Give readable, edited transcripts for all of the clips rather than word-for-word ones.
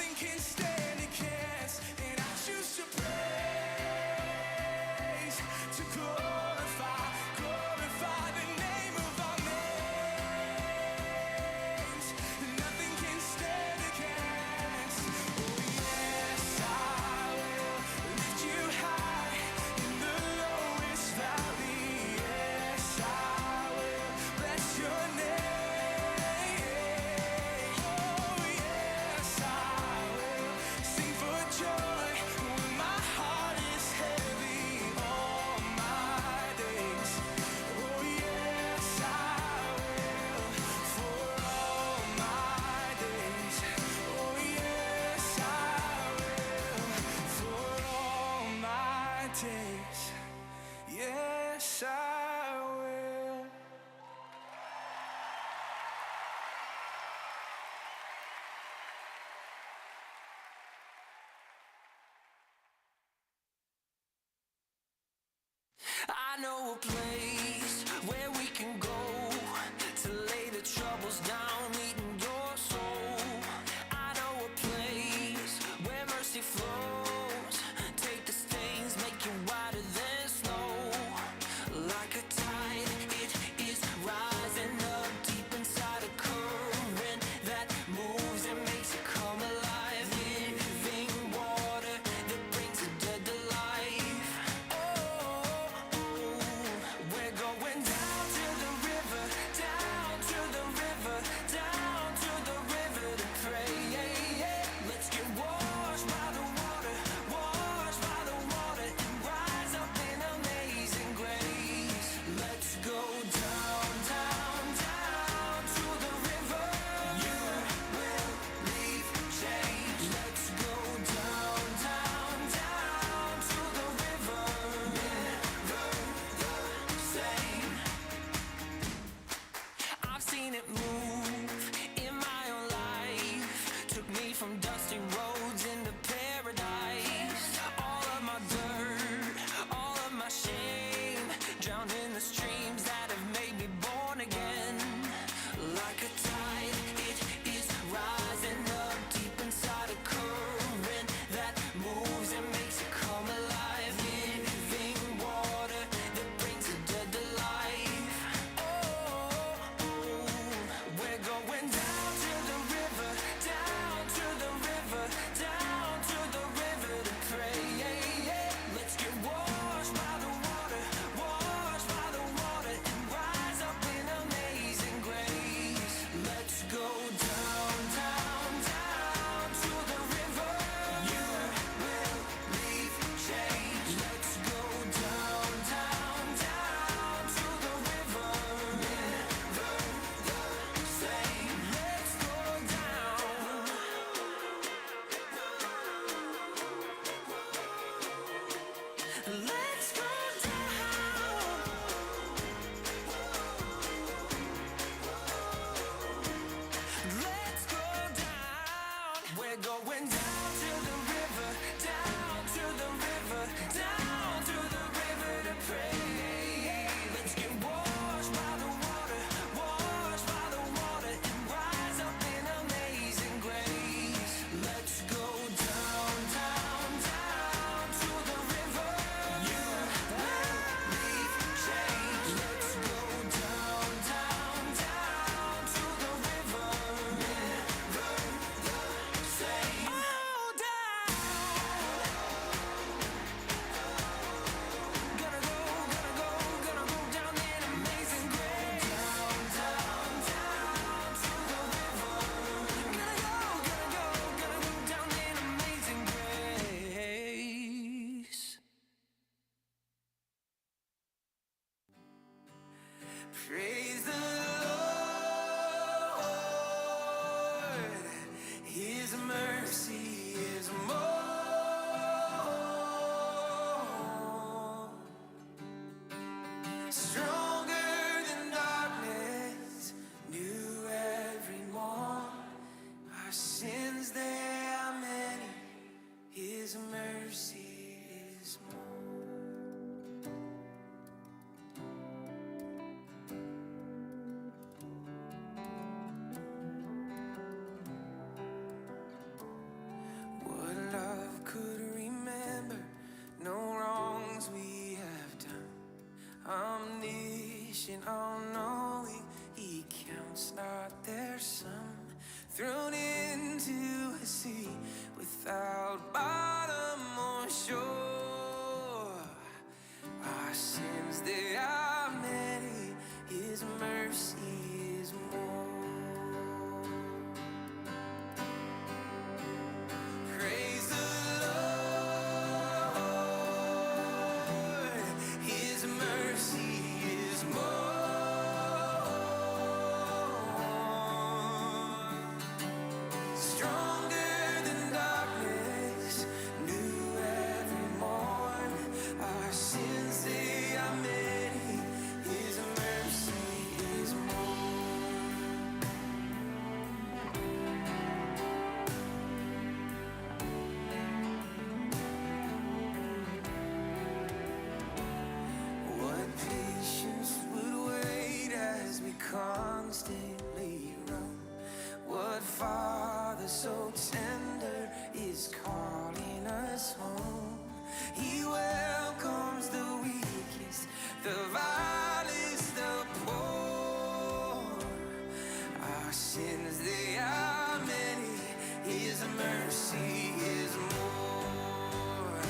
nothing can stand against. And I choose to praise, to glorify, glorify the name of our names. Nothing can stand against. Oh yes, I will lift you high in the lowest valley. Yes, I will bless your name. Oh yes, I will sing for joy when my heart is heavy all my days. Oh yes, I will for all my days. Oh yes, I will for all my days. Yes, I will. I know a place where we can go to lay the troubles down, eating your soul. I know a place where mercy flows. Take the stains, make you whiter than snow. Like a tide, it is rising up deep inside a current that moves and makes it come alive. Living water that brings the dead to life. We're going down to the river, down to the river, down to the river to pray. Let's get washed by the water, washed by the water, and rise up in amazing grace. Let's go down, down, down to the river. You will leave change. Let's go down, down, down to the river. Never the same. I've seen it move in my own life. Took me from dusty roads into paradise. All of my dirt, all of my shame, drowned in the streams that have made me born again. Like a tide, it is rising up deep inside a current that moves and makes it come alive. Living water that brings the dead to life. We're going down to the river, down to the river, down to the river to pray. Let's get washed by the water, washed by the water, and rise up in amazing grace. Let's go down, down, down to the river. You will leave change. Let's go down, down, down to the river. Never the same. Let's go down. Let's go down. Let's go down. We're going down to the river, down to the river, down to the river to pray. Let's get washed by the water, washed by the water, and rise up in amazing grace. Let's go down, down, down to the river. You will leave change. Let's go down, down, down to the river. Never the same. Oh, down. Gonna go, gonna go, gonna go down in amazing grace. Down, down, down to the river. Gonna go, gonna go, gonna go down in amazing grace. Praise the Lord. His mercy is more stronger than darkness, new every morn. Our sins, they are many. His mercy is more. called bottom or shore. Our sins, they are many, His mercy is more. Praise the Lord, His mercy is more. Stronger than darkness, new every morn. Our sins, they are many, His mercy is more. What patience would wait as we constantly run? What Father so tender is calling us home? He welcomes the weakest, the vilest, the poor. Our sins, they are many, His mercy is more.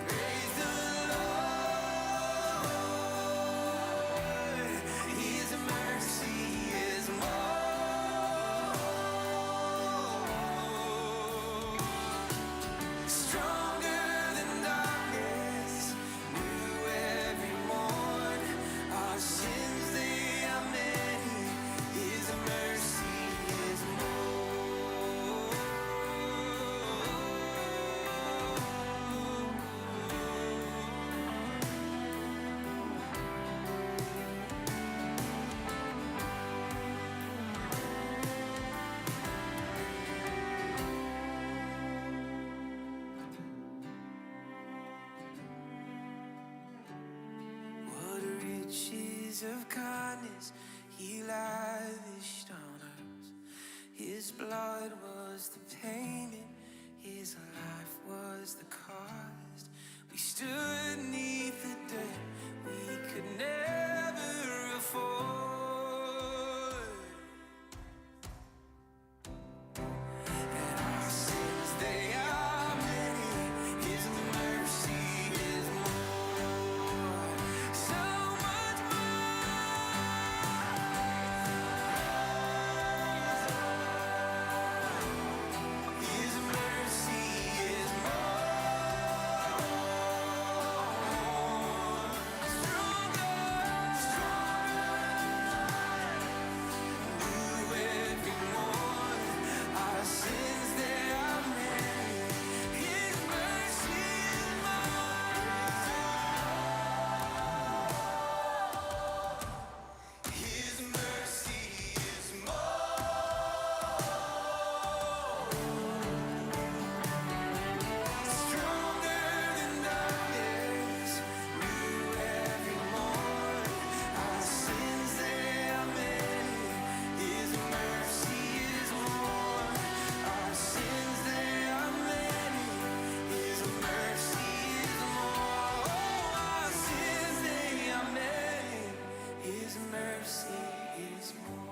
Praise the Lord, His mercy is more. Stronger than darkness, new every morn. Our sins, they are many, His mercy is more. What riches of kindness He lavished on us. His blood was the payment, His life was the cost. We stood neath the debt we could never afford. And our sins, they are many, His mercy is more. So much more. His mercy is more. Stronger, new every morn. Our sins, they are many, His mercy is more. His mercy is more. Stronger than darkness, new every morn. Our sins, they are many, His mercy is more. Our sins, they are many, His mercy is more. Oh, our sins, they are many, His mercy is more.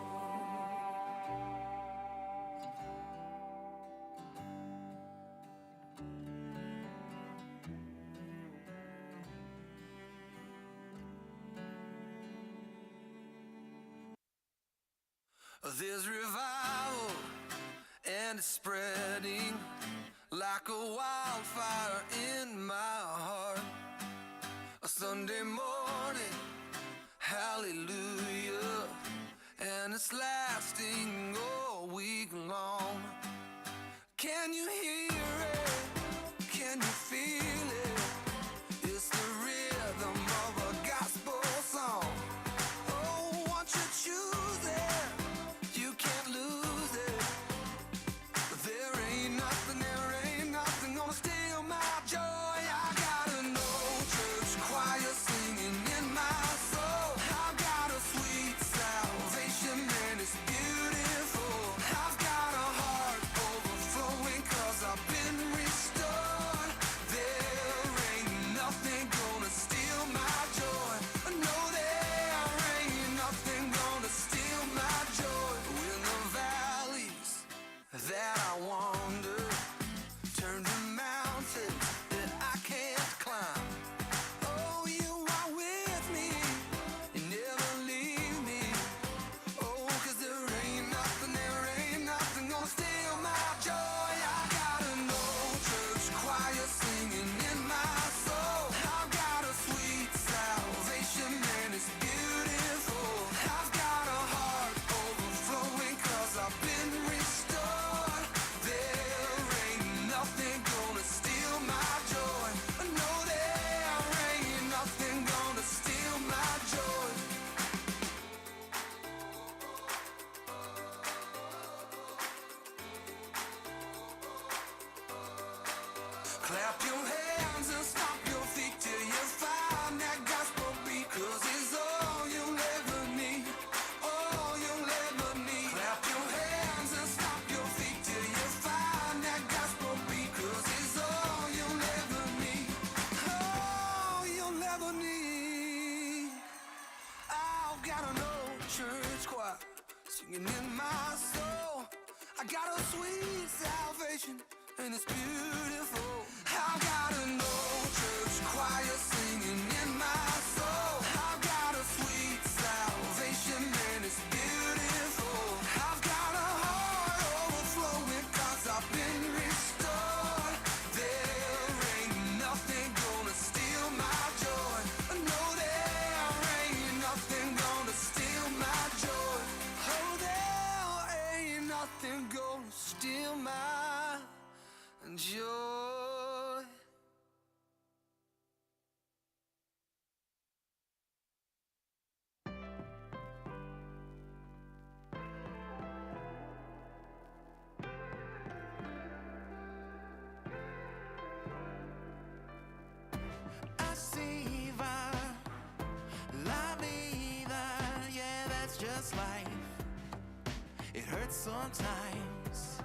There's revival and it's spreading like a wildfire in my heart. A Sunday morning, hallelujah, and it's lasting all week long. Can you hear it? Can you feel it? It's the rhythm of a gospel song. Oh, once you choose it, you can't lose it. There ain't nothing gonna steal my joy. I got an old church choir singing in my soul. I've got a sweet salvation and it's beautiful. I've got a heart overflowing 'cause I've been Clap your hands and stomp your feet till you find that gospel beat, 'cause it's all you'll ever need, all you'll ever need. Clap your hands and stomp your feet till you find that gospel beat, 'cause it's all you'll ever need, all you'll ever need. I've got an old church choir singing in my soul. I got a sweet salvation and it's beautiful. I've got an old church choir singing in my soul. I've got a sweet salvation and it's beautiful. I've got a heart overflowing 'cause I've been restored. There ain't nothing gonna steal my joy. No, there ain't nothing gonna steal my joy. Oh, there ain't nothing gonna steal my joy. Así va la vida, yeah, that's just life. It hurts sometimes.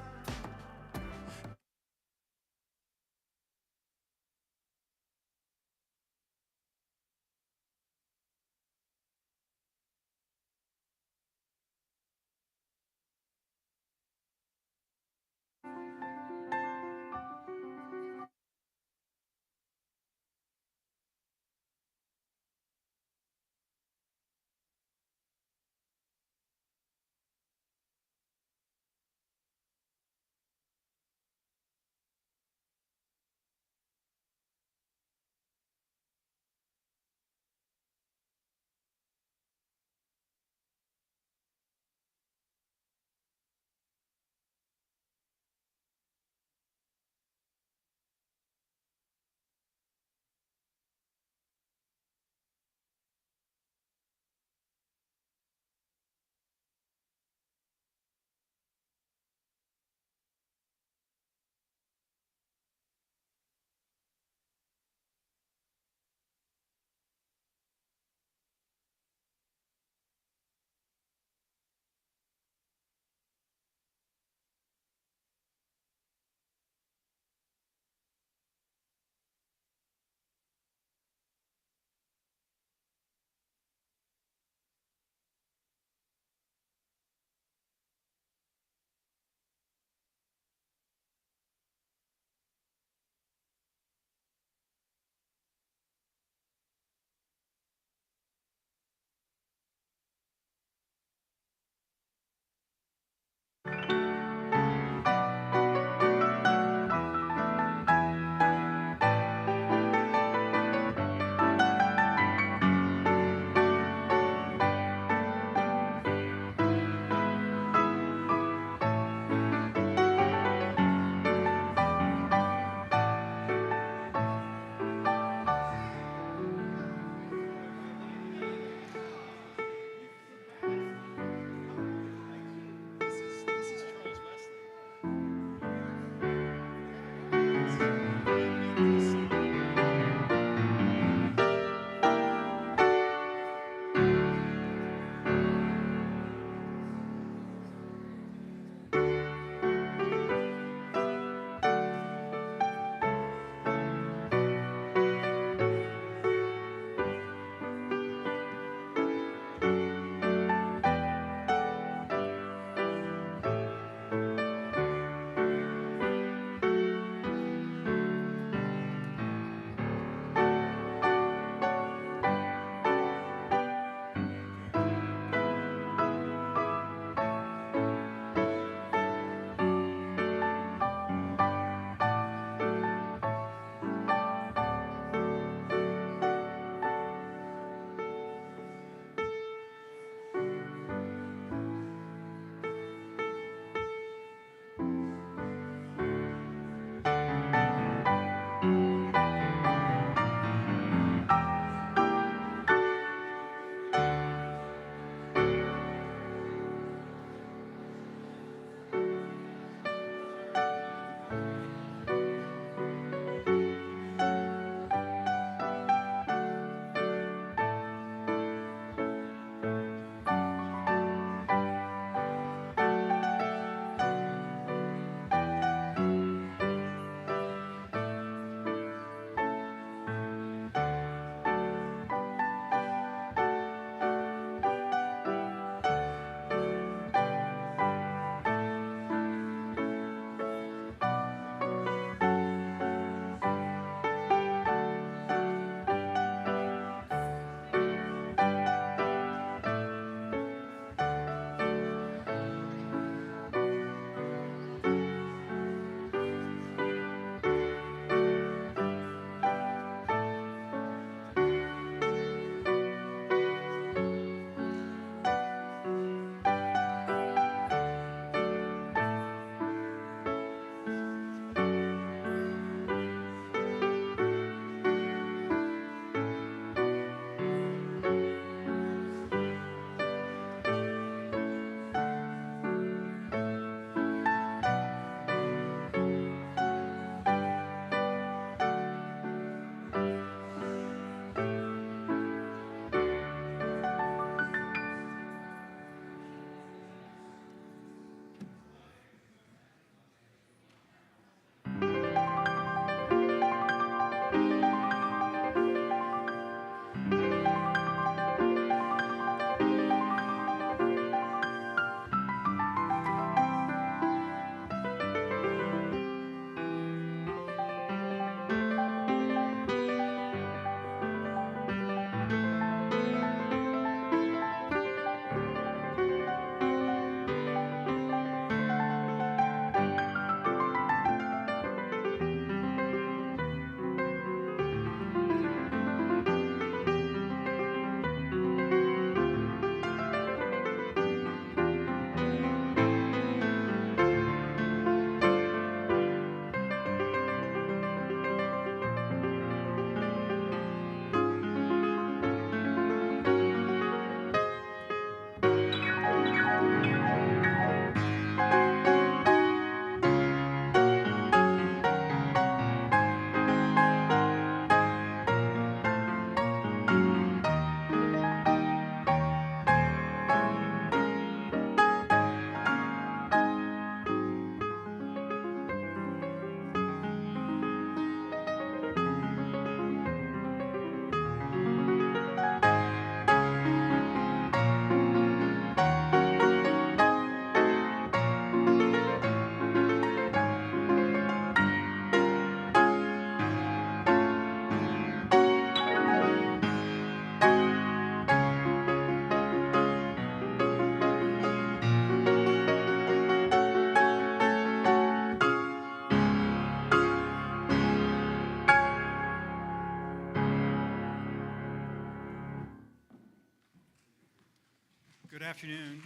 Good afternoon.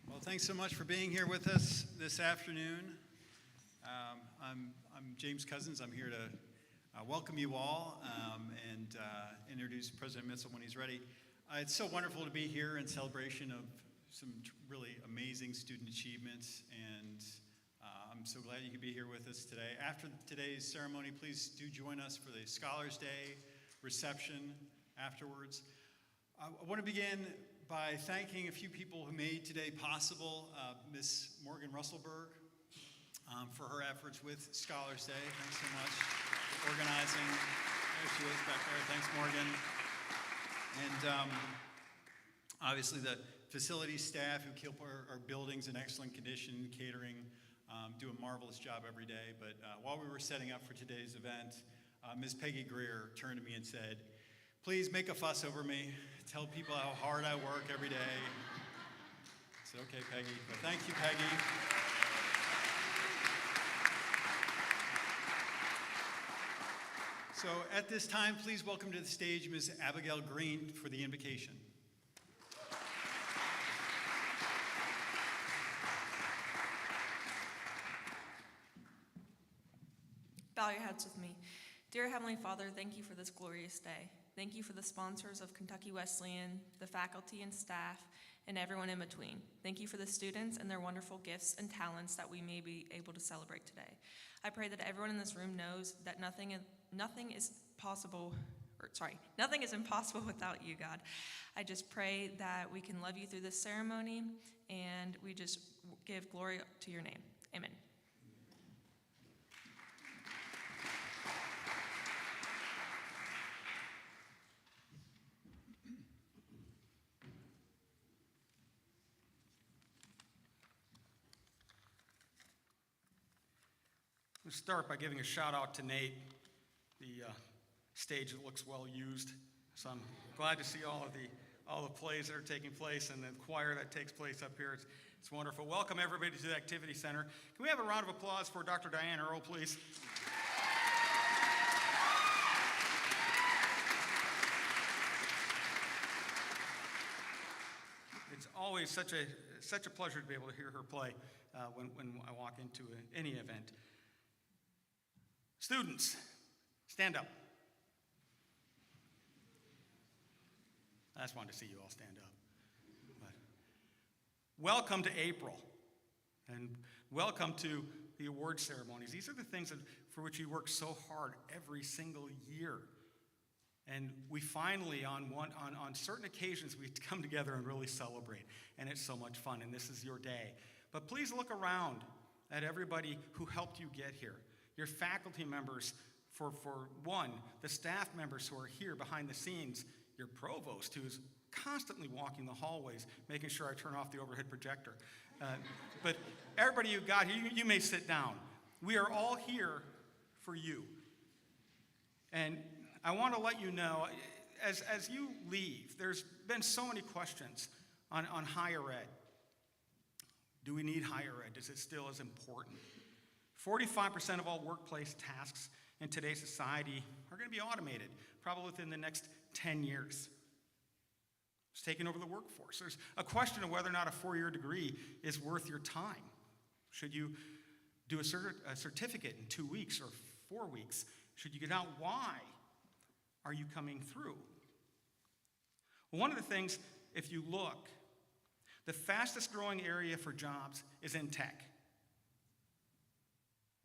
Well, thanks so much for being here with us this afternoon. I'm James Cousins. I'm here to welcome you all and introduce President Mitchell when he's ready. It's so wonderful to be here in celebration of some really amazing student achievements, and I'm so glad you could be here with us today. After today's ceremony, please do join us for the Scholars Day reception afterwards. I want to begin by thanking a few people who made today possible. Ms. Morgan Russellberg for her efforts with Scholars Day. Thanks so much for organizing. There she is back there. Thanks, Morgan. And obviously the facility staff who keep our buildings in excellent condition, catering, do a marvelous job every day. But while we were setting up for today's event, Ms. Peggy Greer turned to me and said, "Please make a fuss over me. Tell people how hard I work every day." I said, "Okay, Peggy." But thank you, Peggy. So at this time, please welcome to the stage Ms. Abigail Green for the invocation. Bow your heads with me. Dear Heavenly Father, thank you for this glorious day. Thank you for the sponsors of Kentucky Wesleyan, the faculty and staff, and everyone in between. Thank you for the students and their wonderful gifts and talents that we may be able to celebrate today. I pray that everyone in this room knows that nothing is impossible without you, God. I just pray that we can love you through this ceremony, and we just give glory to your name. Amen. We'll start by giving a shout out to Nate. The stage looks well used, so I'm glad to see all the plays that are taking place and the choir that takes place up here. It's wonderful. Welcome everybody to the Activity Center. Can we have a round of applause for Dr. Diane Earle, please? It's always such a pleasure to be able to hear her play when I walk into any event. Students, stand up. I just wanted to see you all stand up. But welcome to April, and welcome to the award ceremonies. These are the things for which you work so hard every single year. And we finally, on certain occasions, we come together and really celebrate, and it's so much fun, and this is your day. But please look around at everybody who helped you get here. Your faculty members, for one, the staff members who are here behind the scenes, your provost who's constantly walking the hallways, making sure I turn off the overhead projector. But everybody you got here, you may sit down. We are all here for you. And I want to let you know, as you leave, there's been so many questions on higher ed. Do we need higher ed? Is it still as important? 45% of all workplace tasks in today's society are going to be automated, probably within the next 10 years. It's taking over the workforce. There's a question of whether or not a 4-year degree is worth your time. Should you do a certificate in 2 weeks or 4 weeks? Should you get out? Why are you coming through? Well, one of the things, if you look, the fastest growing area for jobs is in tech.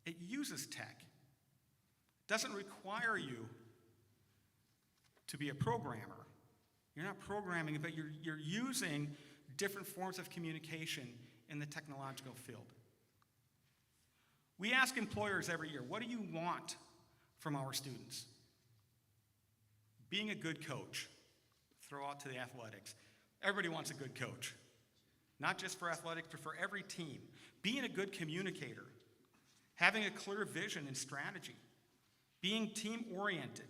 It uses tech. It doesn't require you to be a programmer. You're not programming, but you're using different forms of communication in the technological field. We ask employers every year, what do you want from our students? Being a good coach. Throw out to the athletics. Everybody wants a good coach. Not just for athletics, but for every team. Being a good communicator. Having a clear vision and strategy, being team-oriented,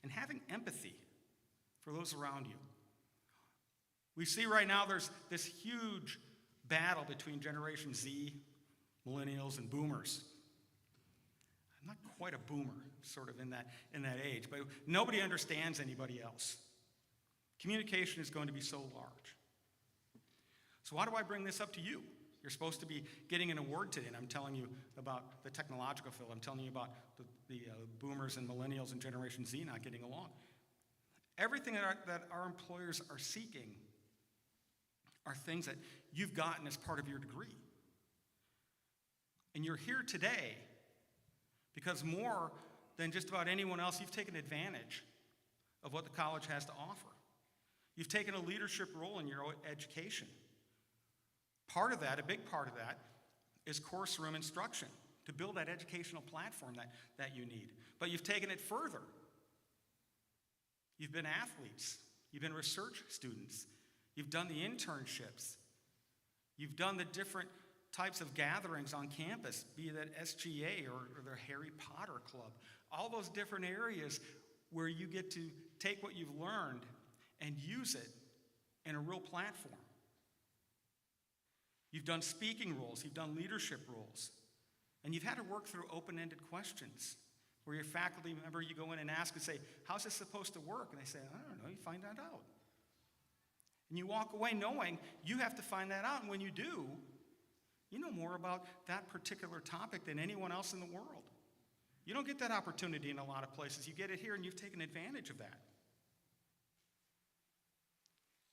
and having empathy for those around you. We see right now there's this huge battle between Generation Z, millennials, and boomers. I'm not quite a boomer, sort of in that age, but nobody understands anybody else. Communication is going to be so large. So why do I bring this up to you? You're supposed to be getting an award today, and I'm telling you about the technological field. I'm telling you about the boomers and millennials and Generation Z not getting along. Everything that our employers are seeking are things that you've gotten as part of your degree. And you're here today because more than just about anyone else, you've taken advantage of what the college has to offer. You've taken a leadership role in your education. Part of that, a big part of that, is course room instruction to build that educational platform that you need. But you've taken it further. You've been athletes. You've been research students. You've done the internships. You've done the different types of gatherings on campus, be it at SGA or the Harry Potter Club. All those different areas where you get to take what you've learned and use it in a real platform. You've done speaking roles, you've done leadership roles, and you've had to work through open-ended questions where your faculty member, you go in and ask and say, how's this supposed to work? And they say, I don't know, you find that out. And you walk away knowing you have to find that out, and when you do, you know more about that particular topic than anyone else in the world. You don't get that opportunity in a lot of places. You get it here, and you've taken advantage of that.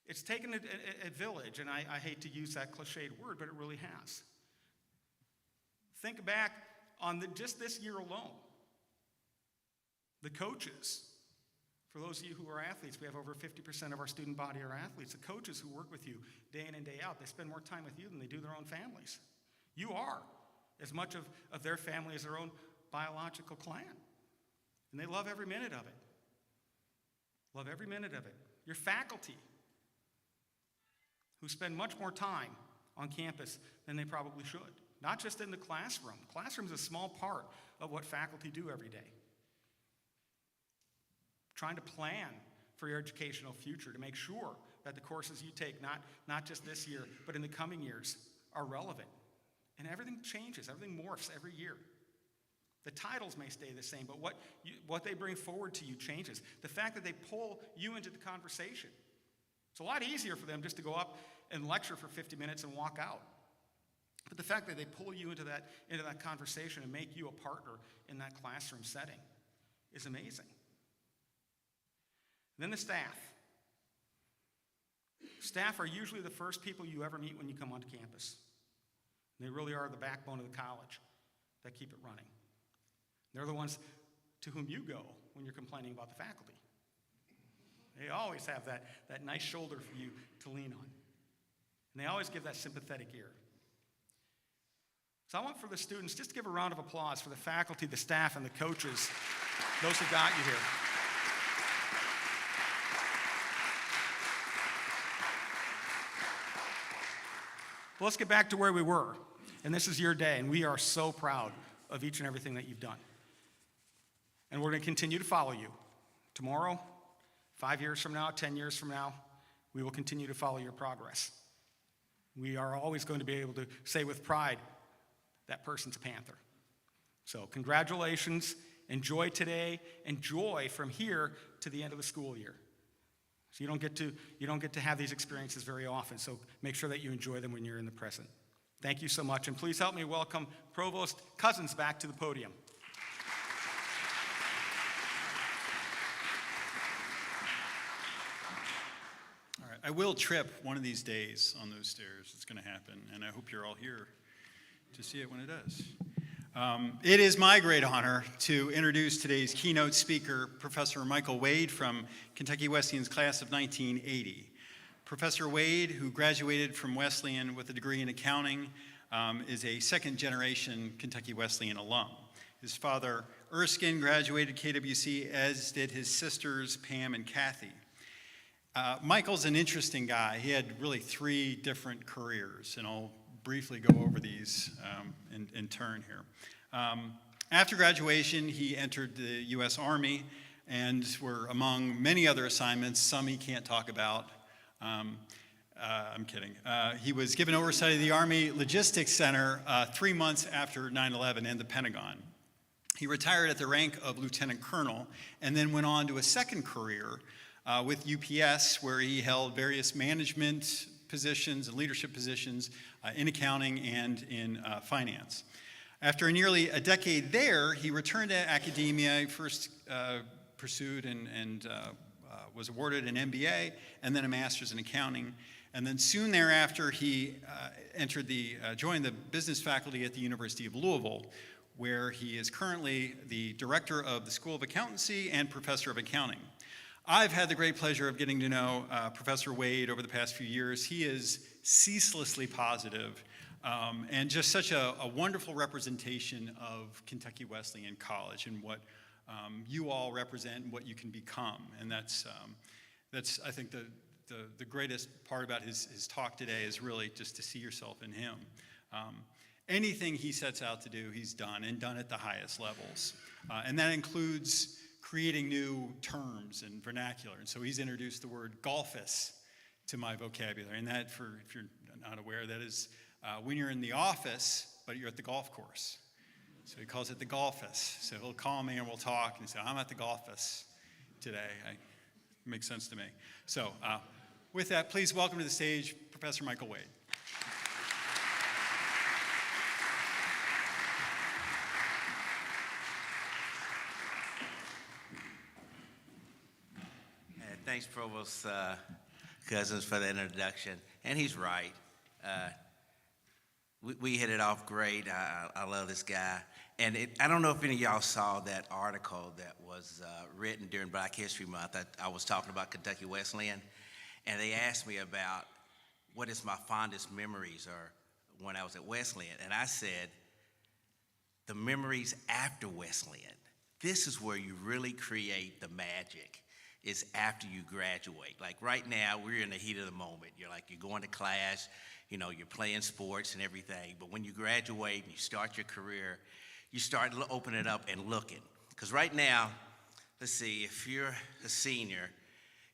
It's taken a village, and I hate to use that cliched word, but it really has. Think back on just this year alone. The coaches, for those of you who are athletes, we have over 50% of our student body are athletes. The coaches who work with you day in and day out, they spend more time with you than they do their own families. You are as much of their family as their own biological clan. And they love every minute of it. Love every minute of it. Your faculty, who spend much more time on campus than they probably should. Not just in the classroom. The classroom is a small part of what faculty do every day. Trying to plan for your educational future to make sure that the courses you take, not just this year, but in the coming years, are relevant. And everything changes, everything morphs every year. The titles may stay the same, but what they bring forward to you changes. The fact that they pull you into the conversation. It's a lot easier for them just to go up and lecture for 50 minutes and walk out. But the fact that they pull you into that conversation and make you a partner in that classroom setting is amazing. And then the staff. Staff are usually the first people you ever meet when you come onto campus. They really are the backbone of the college that keep it running. They're the ones to whom you go when you're complaining about the faculty. They always have that nice shoulder for you to lean on. And they always give that sympathetic ear. So I want for the students just to give a round of applause for the faculty, the staff, and the coaches, those who got you here. Well, let's get back to where we were. And this is your day, and we are so proud of each and everything that you've done. And we're going to continue to follow you. Tomorrow, 5 years from now, 10 years from now, we will continue to follow your progress. We are always going to be able to say with pride, that person's a Panther. So congratulations, enjoy today, enjoy from here to the end of the school year. So you don't get to have these experiences very often, so make sure that you enjoy them when you're in the present. Thank you so much, and please help me welcome Provost Cousins back to the podium. All right, I will trip one of these days on those stairs. It's going to happen, and I hope you're all here to see it when it does. It is my great honor to introduce today's keynote speaker, Professor Michael Wade from Kentucky Wesleyan's class of 1980. Professor Wade, who graduated from Wesleyan with a degree in accounting, is a second-generation Kentucky Wesleyan alum. His father, Erskine, graduated KWC, as did his sisters, Pam and Kathy. Michael's an interesting guy. He had really 3 different careers, and I'll briefly go over these in turn here. After graduation, he entered the U.S. Army and were among many other assignments, some he can't talk about. I'm kidding. He was given oversight of the Army Logistics Center 3 months after 9/11 and the Pentagon. He retired at the rank of lieutenant colonel and then went on to a second career with UPS, where he held various management positions and leadership positions in accounting and in finance. After nearly a decade there, he returned to academia. He first pursued and was awarded an MBA and then a master's in accounting. And then soon thereafter, he joined the business faculty at the University of Louisville, where he is currently the director of the School of Accountancy and professor of accounting. I've had the great pleasure of getting to know Professor Wade over the past few years. He is ceaselessly positive and just such a wonderful representation of Kentucky Wesleyan College and what you all represent and what you can become. And that's I think, the greatest part about his talk today is really just to see yourself in him. Anything he sets out to do, he's done, and done at the highest levels. And that includes creating new terms and vernacular. And so he's introduced the word golfus to my vocabulary. And that, if you're not aware, that is when you're in the office, but you're at the golf course. So he calls it the golfus. So he'll call me and we'll talk and say, I'm at the golfus today. It makes sense to me. So with that, please welcome to the stage Professor Michael Wade. Thanks, Provost Cousins, for the introduction. And he's right. We hit it off great. I love this guy. And I don't know if any of y'all saw that article that was written during Black History Month. I was talking about Kentucky Wesleyan, and they asked me about what is my fondest memories or when I was at Wesleyan. And I said, the memories after Wesleyan. This is where you really create the magic. Is after you graduate. Like right now, we're in the heat of the moment. You're going to class, you're playing sports and everything. But when you graduate and you start your career, you start opening it up and looking. Because right now, let's see, if you're a senior,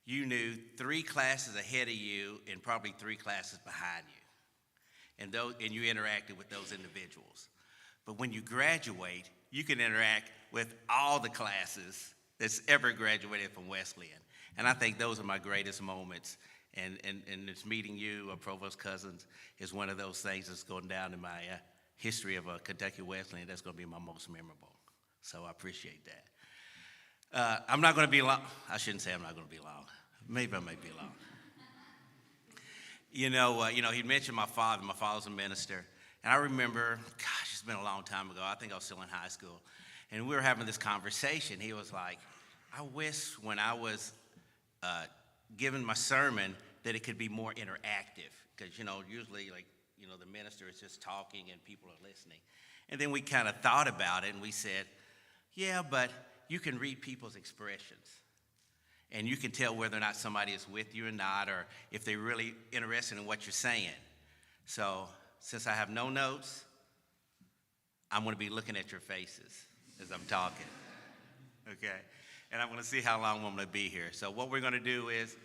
you knew 3 classes ahead of you and probably 3 classes behind you. And you interacted with those individuals. But when you graduate, you can interact with all the classes that's ever graduated from Wesleyan. And I think those are my greatest moments. And it's meeting you, Provost Cousins, is one of those things that's going down in my history of Kentucky Wesleyan. That's going to be my most memorable. So I appreciate that. I'm not going to be long. I shouldn't say I'm not going to be long. Maybe I might be long. He mentioned my father. My father's a minister. And I remember, gosh, it's been a long time ago. I think I was still in high school. And we were having this conversation. He was like, I wish when I was giving my sermon that it could be more interactive. Because, usually, the minister is just talking and people are listening. And then we kind of thought about it and we said, yeah, but you can read people's expressions. And you can tell whether or not somebody is with you or not, or if they're really interested in what you're saying. So, since I have no notes, I'm going to be looking at your faces as I'm talking, okay? And I'm going to see how long I'm going to be here. So what we're going to do is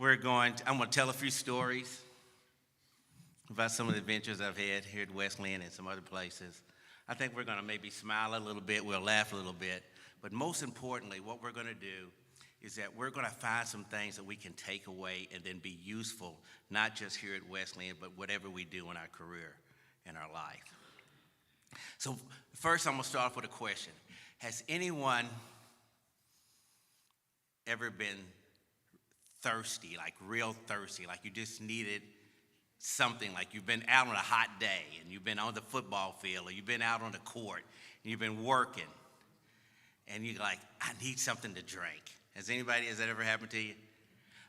I'm going to tell a few stories about some of the adventures I've had here at Wesleyan and some other places. I think we're going to maybe smile a little bit, we'll laugh a little bit, but most importantly, what we're going to do is that we're going to find some things that we can take away and then be useful, not just here at Wesleyan, but whatever we do in our career and our life. So first, I'm going to start off with a question. Has anyone ever been thirsty, like real thirsty, like you just needed something, like you've been out on a hot day and you've been on the football field or you've been out on the court and you've been working and you're like, I need something to drink. Has that ever happened to you?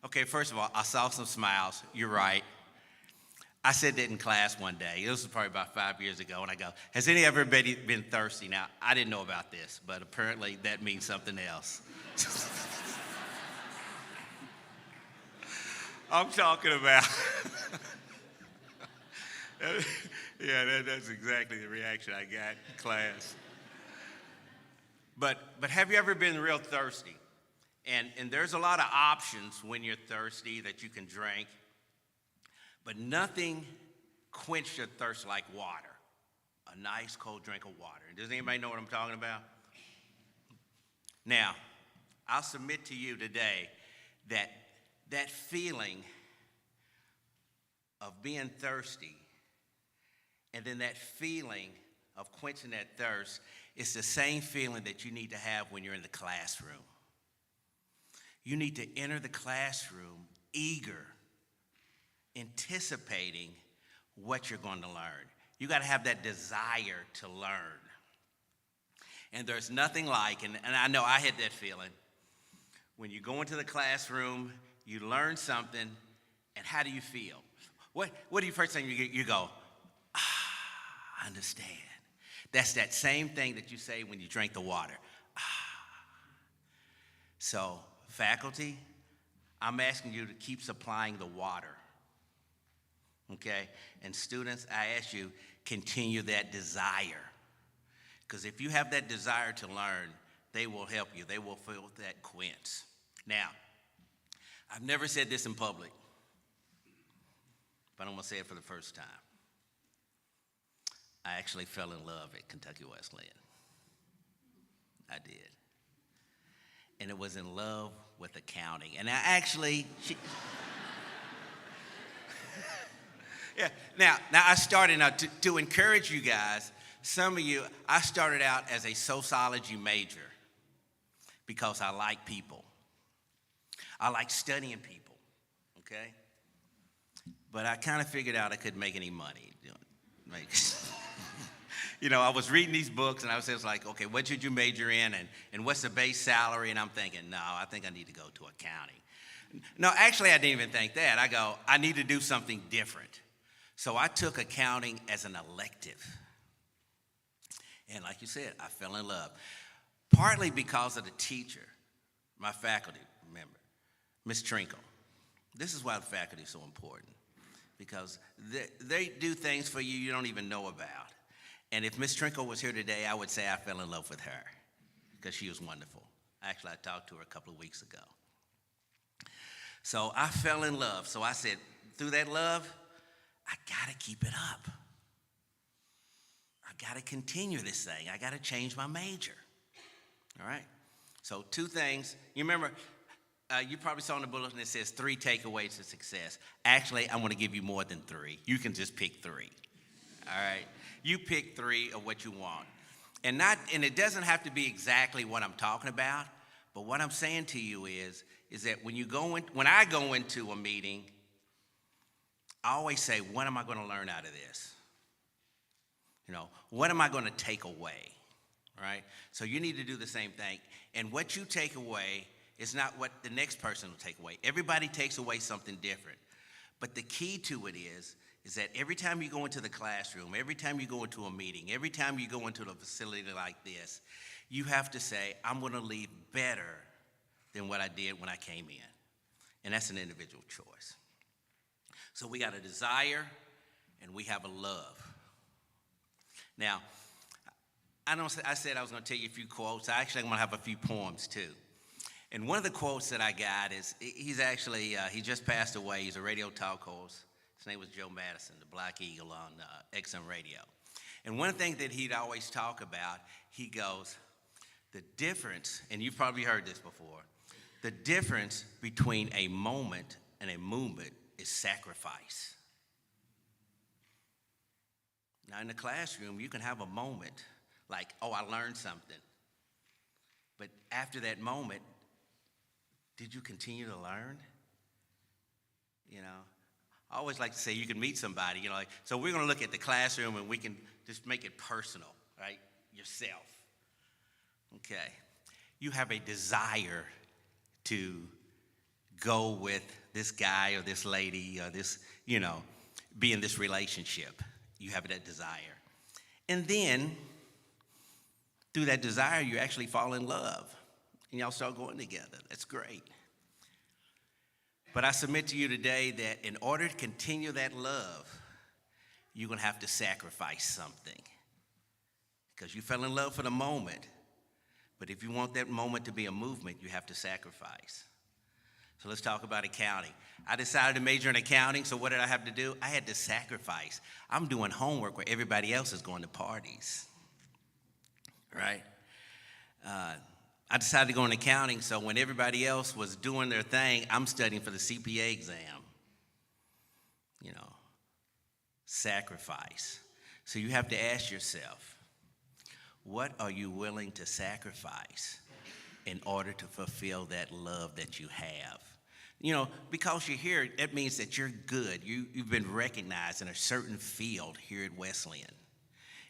Okay, first of all, I saw some smiles. You're right. I said that in class one day. This was probably about 5 years ago, and I go, has anybody been thirsty? Now, I didn't know about this, but apparently that means something else. I'm talking about, that's exactly the reaction I got in class. But have you ever been real thirsty? And there's a lot of options when you're thirsty that you can drink. But nothing quenches your thirst like water, a nice cold drink of water. Does anybody know what I'm talking about? Now, I'll submit to you today that that feeling of being thirsty and then that feeling of quenching that thirst is the same feeling that you need to have when you're in the classroom. You need to enter the classroom eager, anticipating what you're going to learn. You got to have that desire to learn. And there's nothing like, and I know I had that feeling, when you go into the classroom, you learn something, and how do you feel? What do you first thing you go, I understand. That's that same thing that you say when you drink the water. So, faculty, I'm asking you to keep supplying the water. Okay? And students, I ask you, continue that desire. Because if you have that desire to learn, they will help you. They will fill that quench. Now, I've never said this in public, but I'm going to say it for the first time. I actually fell in love at Kentucky Wesleyan. I did. And it was in love with accounting. And I actually... Yeah. Now I started out to encourage you guys. Some of you, I started out as a sociology major because I like people. I like studying people, okay? But I kind of figured out I couldn't make any money. I was reading these books and I was just like, okay, what should you major in and what's the base salary? And I'm thinking, no, I think I need to go to accounting. No, actually, I didn't even think that. I go, I need to do something different. So I took accounting as an elective. And like you said, I fell in love. Partly because of the teacher, my faculty, remember, Miss Trinkle. This is why the faculty is so important. Because they do things for you you don't even know about. And if Miss Trinkle was here today, I would say I fell in love with her because she was wonderful. Actually, I talked to her a couple of weeks ago. So I fell in love. So I said, through that love, I got to keep it up. I got to continue this thing. I got to change my major. All right? So 2 things. You remember, you probably saw in the bulletin it says 3 takeaways to success. Actually, I'm going to give you more than 3. You can just pick 3. All right? You pick 3 of what you want. And it doesn't have to be exactly what I'm talking about, but what I'm saying to you is that when I go into a meeting, I always say, what am I going to learn out of this? What am I going to take away? Right? So you need to do the same thing. And what you take away is not what the next person will take away. Everybody takes away something different. But the key to it is that every time you go into the classroom, every time you go into a meeting, every time you go into a facility like this, you have to say, I'm going to leave better than what I did when I came in. And that's an individual choice. So we got a desire and we have a love. Now, I said I was going to tell you a few quotes. I'm going to have a few poems too. And one of the quotes that I got is, he just passed away. He's a radio talk host. His name was Joe Madison, the Black Eagle on XM Radio. And one thing that he'd always talk about, he goes, the difference, and you've probably heard this before, the difference between a moment and a movement is sacrifice. Now, in the classroom, you can have a moment like, oh, I learned something. But after that moment, did you continue to learn? I always like to say you can meet somebody, so we're going to look at the classroom and we can just make it personal, right? Yourself. Okay. You have a desire to go with this guy or this lady or this, be in this relationship. You have that desire. And then, through that desire, you actually fall in love. And y'all start going together. That's great. But I submit to you today that in order to continue that love, you're going to have to sacrifice something. Because you fell in love for the moment. But if you want that moment to be a movement, you have to sacrifice. So let's talk about accounting. I decided to major in accounting, so what did I have to do? I had to sacrifice. I'm doing homework where everybody else is going to parties, right? I decided to go into accounting, so when everybody else was doing their thing, I'm studying for the CPA exam. You know, sacrifice. So you have to ask yourself, what are you willing to sacrifice in order to fulfill that love that you have? You know, because you're here, that means that you're good. You've been recognized in a certain field here at Wesleyan.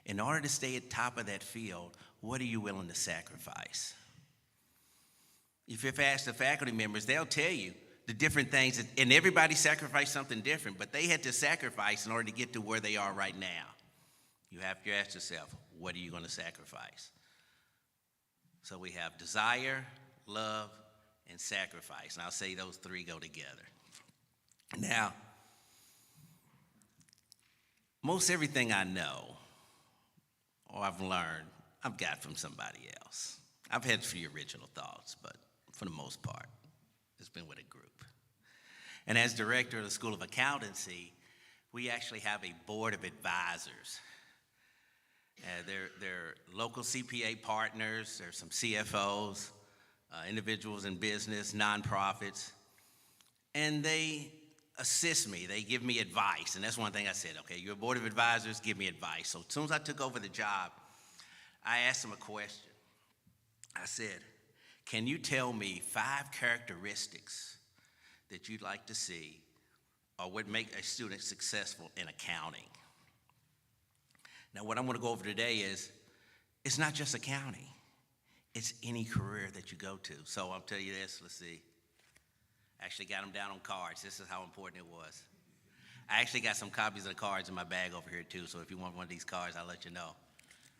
In order to stay at top of that field, what are you willing to sacrifice? If you've asked the faculty members, they'll tell you the different things, and everybody sacrificed something different, but they had to sacrifice in order to get to where they are right now. You have to ask yourself, what are you going to sacrifice? So we have desire, love, and sacrifice. And I'll say those three go together. Now, most everything I know or I've learned, I've got from somebody else. I've had a few original thoughts, but for the most part, it's been with a group. And as director of the School of Accountancy, we actually have a board of advisors. They're local CPA partners, there's some CFOs, individuals in business, nonprofits, and they assist me. They give me advice, and that's one thing I said, okay, you're a board of advisors, give me advice. So as soon as I took over the job, I asked them a question. I said, can you tell me 5 characteristics that you'd like to see or would make a student successful in accounting? Now, what I'm going to go over today is, it's not just accounting. It's any career that you go to. So I'll tell you this, let's see. I actually got them down on cards. This is how important it was. I actually got some copies of the cards in my bag over here too, so if you want one of these cards, I'll let you know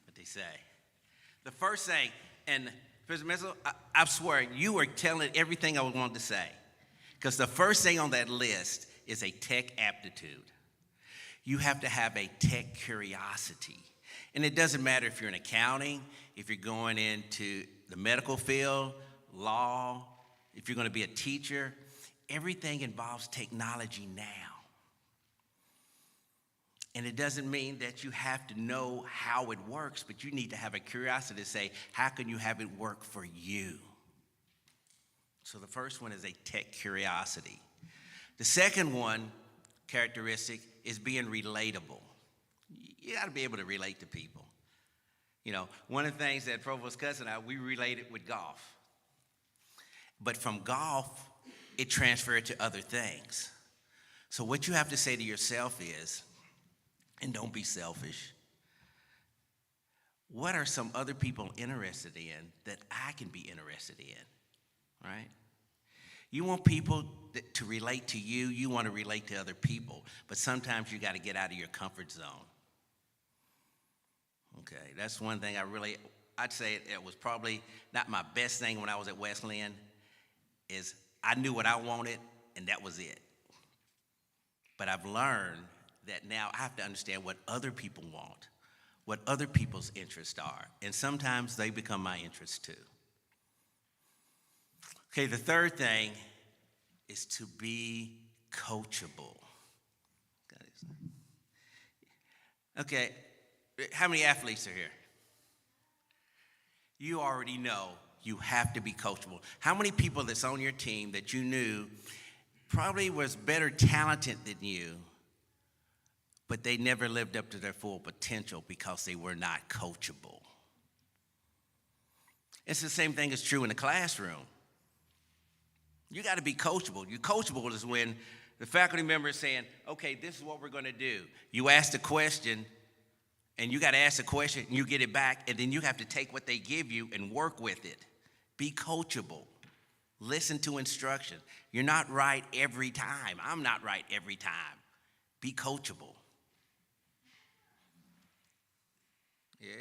what they say. The first thing, and Mr. Mitchell, I swear, you are telling everything I wanted to say. Because the first thing on that list is a tech aptitude. You have to have a tech curiosity. And it doesn't matter if you're in accounting, if you're going into the medical field, law, if you're going to be a teacher, everything involves technology now. And it doesn't mean that you have to know how it works, but you need to have a curiosity to say, how can you have it work for you? So the first one is a tech curiosity. The second one, characteristic, is being relatable. You got to be able to relate to people. You know, one of the things that Provost Cuss and I, we related with golf. But from golf, it transferred to other things. So what you have to say to yourself is, and don't be selfish, what are some other people interested in that I can be interested in, right? You want people to relate to you, you want to relate to other people, but sometimes you got to get out of your comfort zone. Okay, that's one thing I'd say it was probably not my best thing when I was at Wesleyan, is I knew what I wanted, and that was it. But I've learned that now I have to understand what other people want, what other people's interests are, and sometimes they become my interests too. Okay, the third thing is to be coachable. Okay, how many athletes are here? You already know you have to be coachable. How many people that's on your team that you knew probably was better talented than you, but they never lived up to their full potential because they were not coachable? It's the same thing is true in the classroom. You got to be coachable. You coachable is when the faculty member is saying, okay, this is what we're going to do. You ask the question, and you got to ask the question, and you get it back, and then you have to take what they give you and work with it. Be coachable. Listen to instruction. You're not right every time. I'm not right every time. Be coachable. Yeah,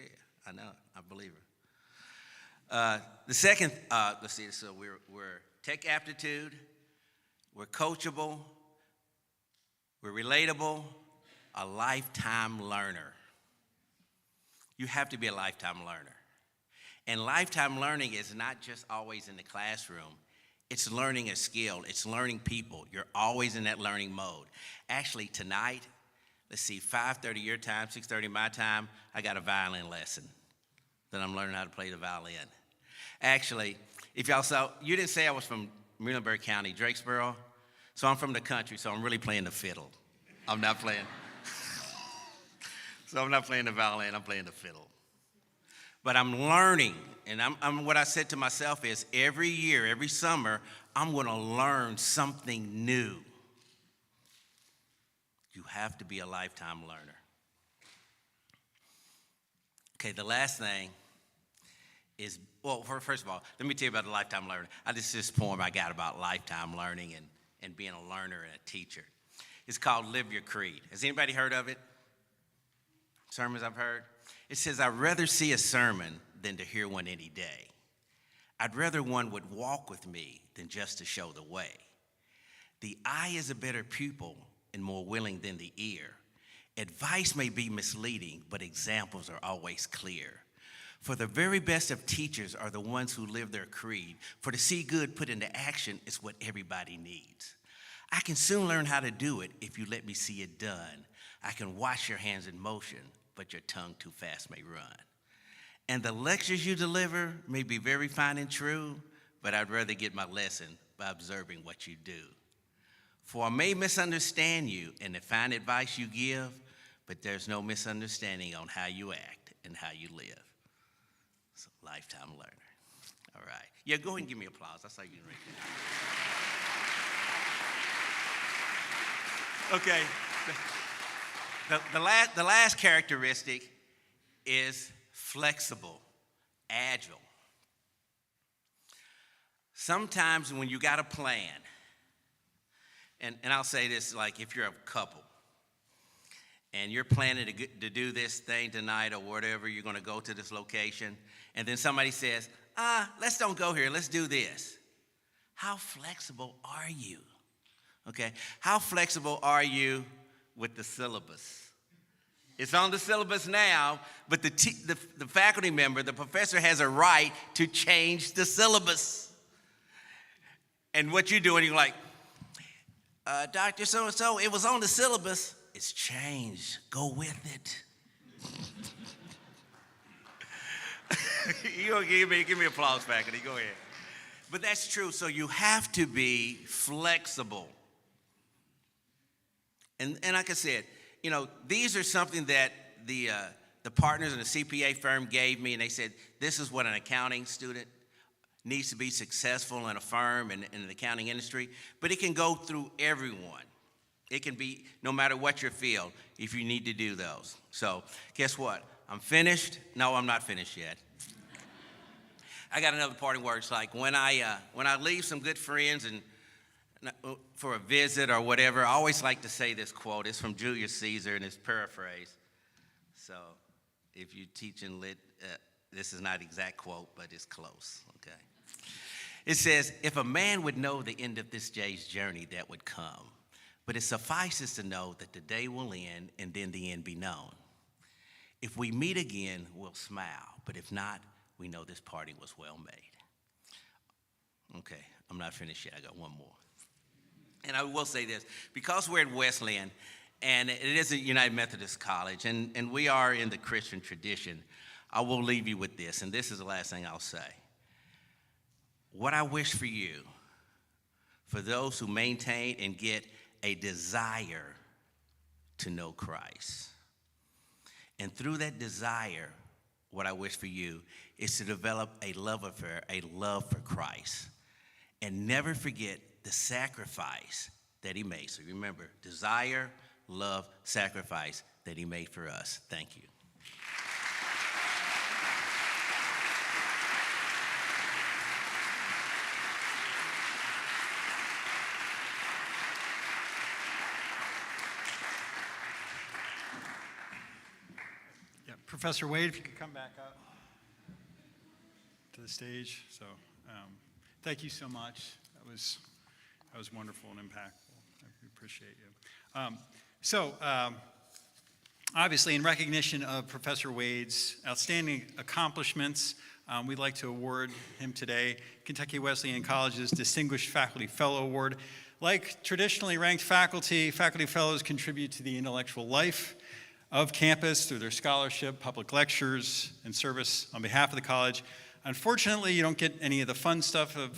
I know. I believe her. The second, let's see, so we're tech aptitude, we're coachable, we're relatable, a lifetime learner. You have to be a lifetime learner. And lifetime learning is not just always in the classroom. It's learning a skill. It's learning people. You're always in that learning mode. Actually, tonight, let's see, 5:30 your time, 6:30 my time, I got a violin lesson that I'm learning how to play the violin. Actually, if y'all saw, you didn't say I was from Muhlenberg County, Drakesboro. So I'm from the country, so I'm really playing the fiddle. I'm not playing. So I'm not playing the violin, I'm playing the fiddle. But I'm learning, and what I said to myself is every year, every summer, I'm going to learn something new. You have to be a lifetime learner. Okay, the last thing is, well, first of all, let me tell you about the lifetime learner. This poem I got about lifetime learning and being a learner and a teacher. It's called Live Your Creed. Has anybody heard of it? Sermons I've heard? It says, I'd rather see a sermon than to hear one any day. I'd rather one would walk with me than just to show the way. The eye is a better pupil and more willing than the ear. Advice may be misleading, but examples are always clear. For the very best of teachers are the ones who live their creed. For to see good put into action is what everybody needs. I can soon learn how to do it if you let me see it done. I can watch your hands in motion, but your tongue too fast may run. And the lectures you deliver may be very fine and true, but I'd rather get my lesson by observing what you do. For I may misunderstand you in the fine advice you give, but there's no misunderstanding on how you act and how you live. So, lifetime learner. All right. Yeah, go ahead and give me applause. I saw you right there. Okay. The last characteristic is flexible, agile. Sometimes when you got a plan, and I'll say this, like if you're a couple, and you're planning to do this thing tonight or whatever, you're going to go to this location, and then somebody says, let's don't go here, let's do this. How flexible are you? Okay, how flexible are you with the syllabus? It's on the syllabus now, but the faculty member, the professor has a right to change the syllabus. And what you're doing, you're like, Dr. So-and-so, it was on the syllabus. It's changed. Go with it. Give me applause, faculty. Go ahead. But that's true. So you have to be flexible. And like I said, you know, these are something that the partners in the CPA firm gave me, and they said, this is what an accounting student needs to be successful in a firm and in the accounting industry, but it can go through everyone. It can be no matter what your field if you need to do those. So guess what? I'm finished. No, I'm not finished yet. I got another parting words. Like when I leave some good friends and for a visit or whatever, I always like to say this quote. It's from Julius Caesar and it's paraphrased. So if you teach in lit, this is not exact quote, but it's close, okay? It says, if a man would know the end of this day's journey that would come, but it suffices to know that the day will end and then the end be known. If we meet again, we'll smile, but if not, we know this parting was well made. Okay, I'm not finished yet. I got one more. And I will say this, because we're at Wesleyan, and it is a United Methodist College, and we are in the Christian tradition, I will leave you with this, and this is the last thing I'll say. What I wish for you, for those who maintain and get a desire to know Christ, and through that desire, what I wish for you is to develop a love affair, a love for Christ, and never forget the sacrifice that he made. So remember, desire, love, sacrifice that he made for us. Thank you. Yeah, Professor Wade, if you could come back up to the stage. So thank you so much. That was wonderful and impactful. I appreciate you. Obviously, in recognition of Professor Wade's outstanding accomplishments, we'd like to award him today Kentucky Wesleyan College's Distinguished Faculty Fellow Award. Like traditionally ranked faculty fellows contribute to the intellectual life of campus through their scholarship, public lectures, and service on behalf of the college. Unfortunately, you don't get any of the fun stuff of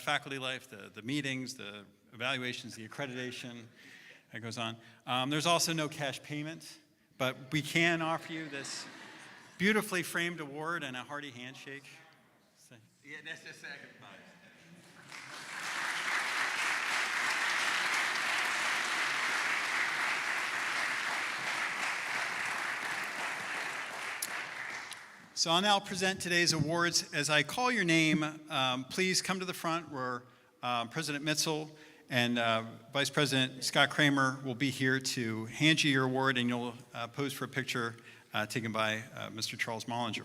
faculty life, the meetings, the evaluations, the accreditation that goes on. There's also no cash payment, but we can offer you this beautifully framed award and a hearty handshake. Yeah, that's the second part. So I'll now present today's awards. As I call your name, please come to the front where President Mitzel and Vice President Scott Kramer will be here to hand you your award, and you'll pose for a picture taken by Mr. Charles Mollinger.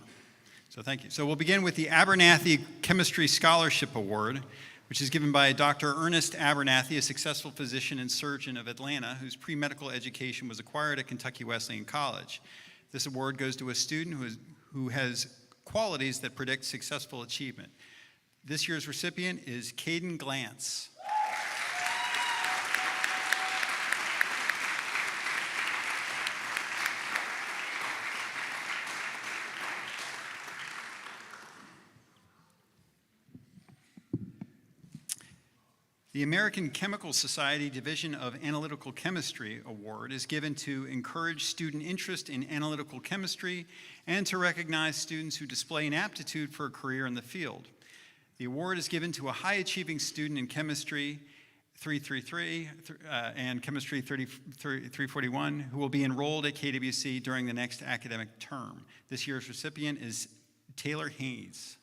So thank you. So we'll begin with the Abernathy Chemistry Scholarship Award, which is given by Dr. Ernest Abernathy, a successful physician and surgeon of Atlanta, whose pre-medical education was acquired at Kentucky Wesleyan College. This award goes to a student who has qualities that predict successful achievement. This year's recipient is Caden Glantz. The American Chemical Society Division of Analytical Chemistry Award is given to encourage student interest in analytical chemistry and to recognize students who display an aptitude for a career in the field. The award is given to a high-achieving student in Chemistry 333 and Chemistry 341 who will be enrolled at KWC during the next academic term. This year's recipient is Taylor Hayes.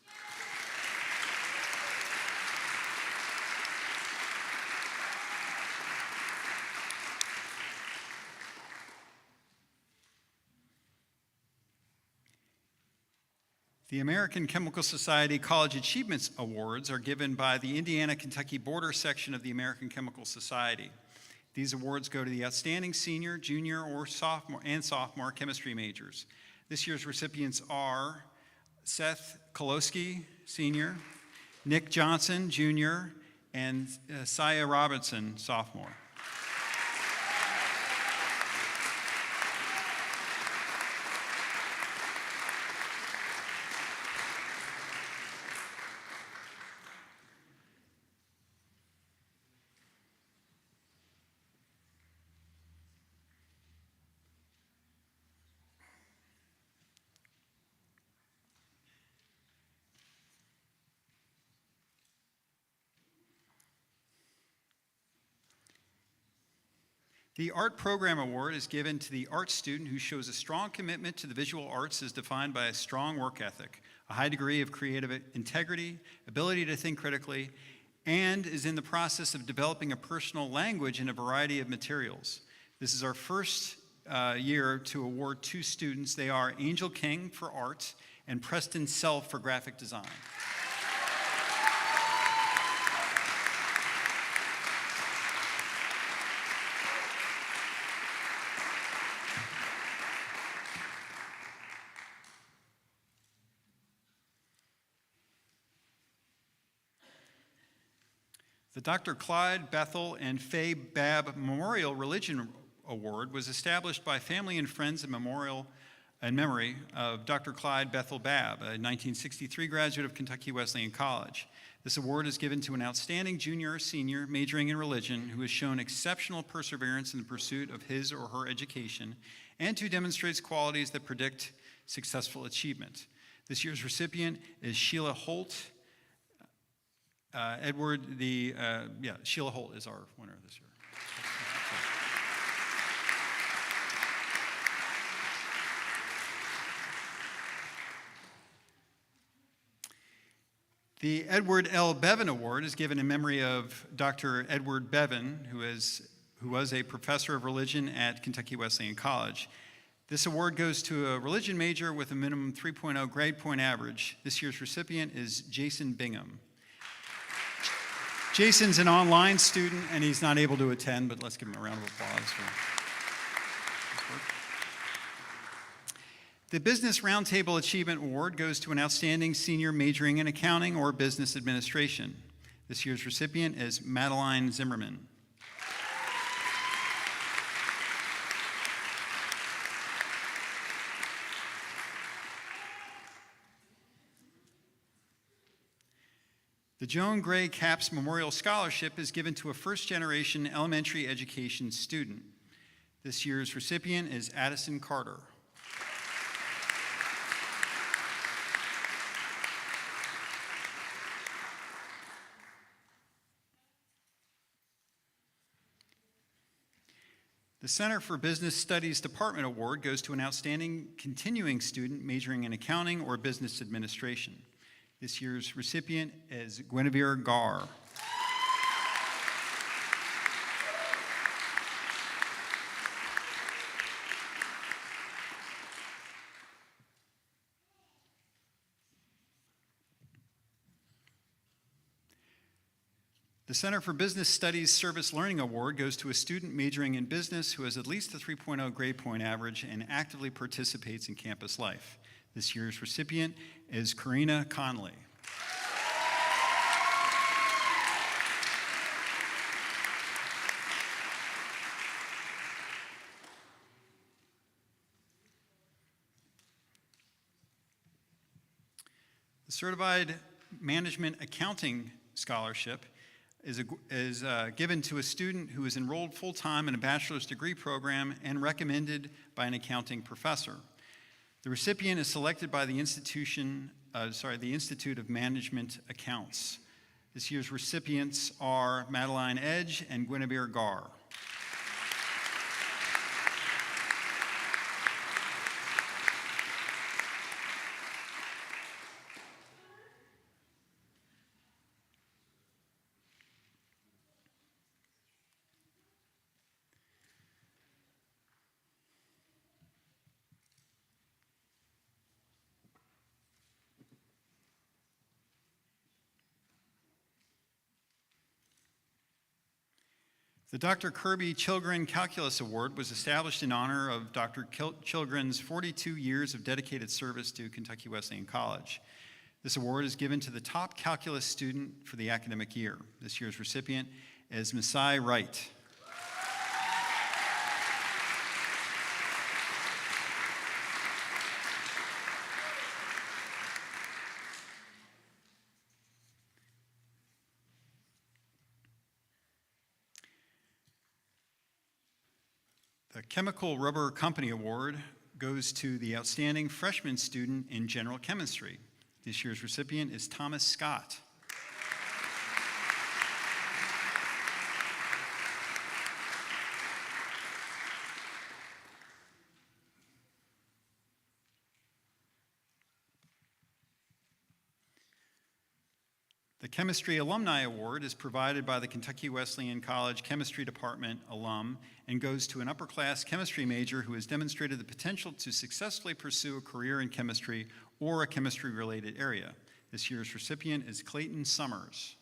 The American Chemical Society College Achievements Awards are given by the Indiana-Kentucky Border section of the American Chemical Society. These awards go to the outstanding senior, junior, or sophomore chemistry majors. This year's recipients are Seth Kolosky, senior, Nick Johnson, junior, and Saya Robinson, sophomore. The Art Program Award is given to the art student who shows a strong commitment to the visual arts as defined by a strong work ethic, a high degree of creative integrity, ability to think critically, and is in the process of developing a personal language in a variety of materials. This is our first year to award two students. They are Angel King for art and Preston Self for graphic design. The Dr. Clyde Bethel and Faye Babb Memorial Religion Award was established by family and friends in memory of Dr. Clyde Bethel Babb, a 1963 graduate of Kentucky Wesleyan College. This award is given to an outstanding junior or senior majoring in religion who has shown exceptional perseverance in the pursuit of his or her education and who demonstrates qualities that predict successful achievement. This year's recipient is Sheila Holt. Sheila Holt is our winner this year. The Edward L. Bevan Award is given in memory of Dr. Edward Bevan, who was a professor of religion at Kentucky Wesleyan College. This award goes to a religion major with a minimum 3.0 grade point average. This year's recipient is Jason Bingham. Jason's an online student, and he's not able to attend, but let's give him a round of applause for his work. The Business Roundtable Achievement Award goes to an outstanding senior majoring in accounting or business administration. This year's recipient is Madeline Zimmerman. The Joan Gray Capps Memorial Scholarship is given to a first-generation elementary education student. This year's recipient is Addison Carter. The Center for Business Studies Department Award goes to an outstanding continuing student majoring in accounting or business administration. This year's recipient is Guinevere Garr. The Center for Business Studies Service Learning Award goes to a student majoring in business who has at least a 3.0 grade point average and actively participates in campus life. This year's recipient is Karina Conley. The Certified Management Accounting Scholarship is given to a student who is enrolled full-time in a bachelor's degree program and recommended by an accounting professor. The recipient is selected by the Institute of Management Accounts. This year's recipients are Madeline Edge and Guinevere Garr. The Dr. Kirby Chilgren Calculus Award was established in honor of Dr. Chilgren's 42 years of dedicated service to Kentucky Wesleyan College. This award is given to the top calculus student for the academic year. This year's recipient is Masai Wright. The Chemical Rubber Company Award goes to the outstanding freshman student in general chemistry. This year's recipient is Thomas Scott. The Chemistry Alumni Award is provided by the Kentucky Wesleyan College Chemistry Department alum and goes to an upper-class chemistry major who has demonstrated the potential to successfully pursue a career in chemistry or a chemistry-related area. This year's recipient is Clayton Summers.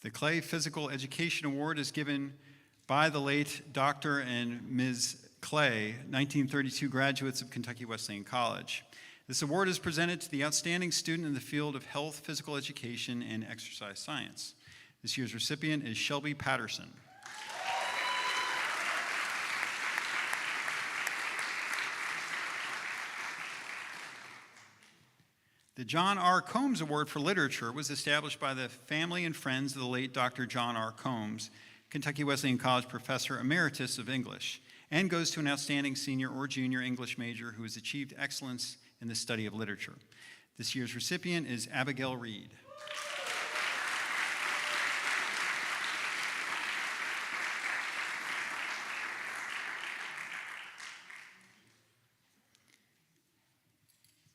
The Clay Physical Education Award is given by the late Dr. and Ms. Clay, 1932 graduates of Kentucky Wesleyan College. This award is presented to the outstanding student in the field of health, physical education, and exercise science. This year's recipient is Shelby Patterson. The John R. Combs Award for Literature was established by the family and friends of the late Dr. John R. Combs, Kentucky Wesleyan College Professor Emeritus of English, and goes to an outstanding senior or junior English major who has achieved excellence in the study of literature. This year's recipient is Abigail Reed.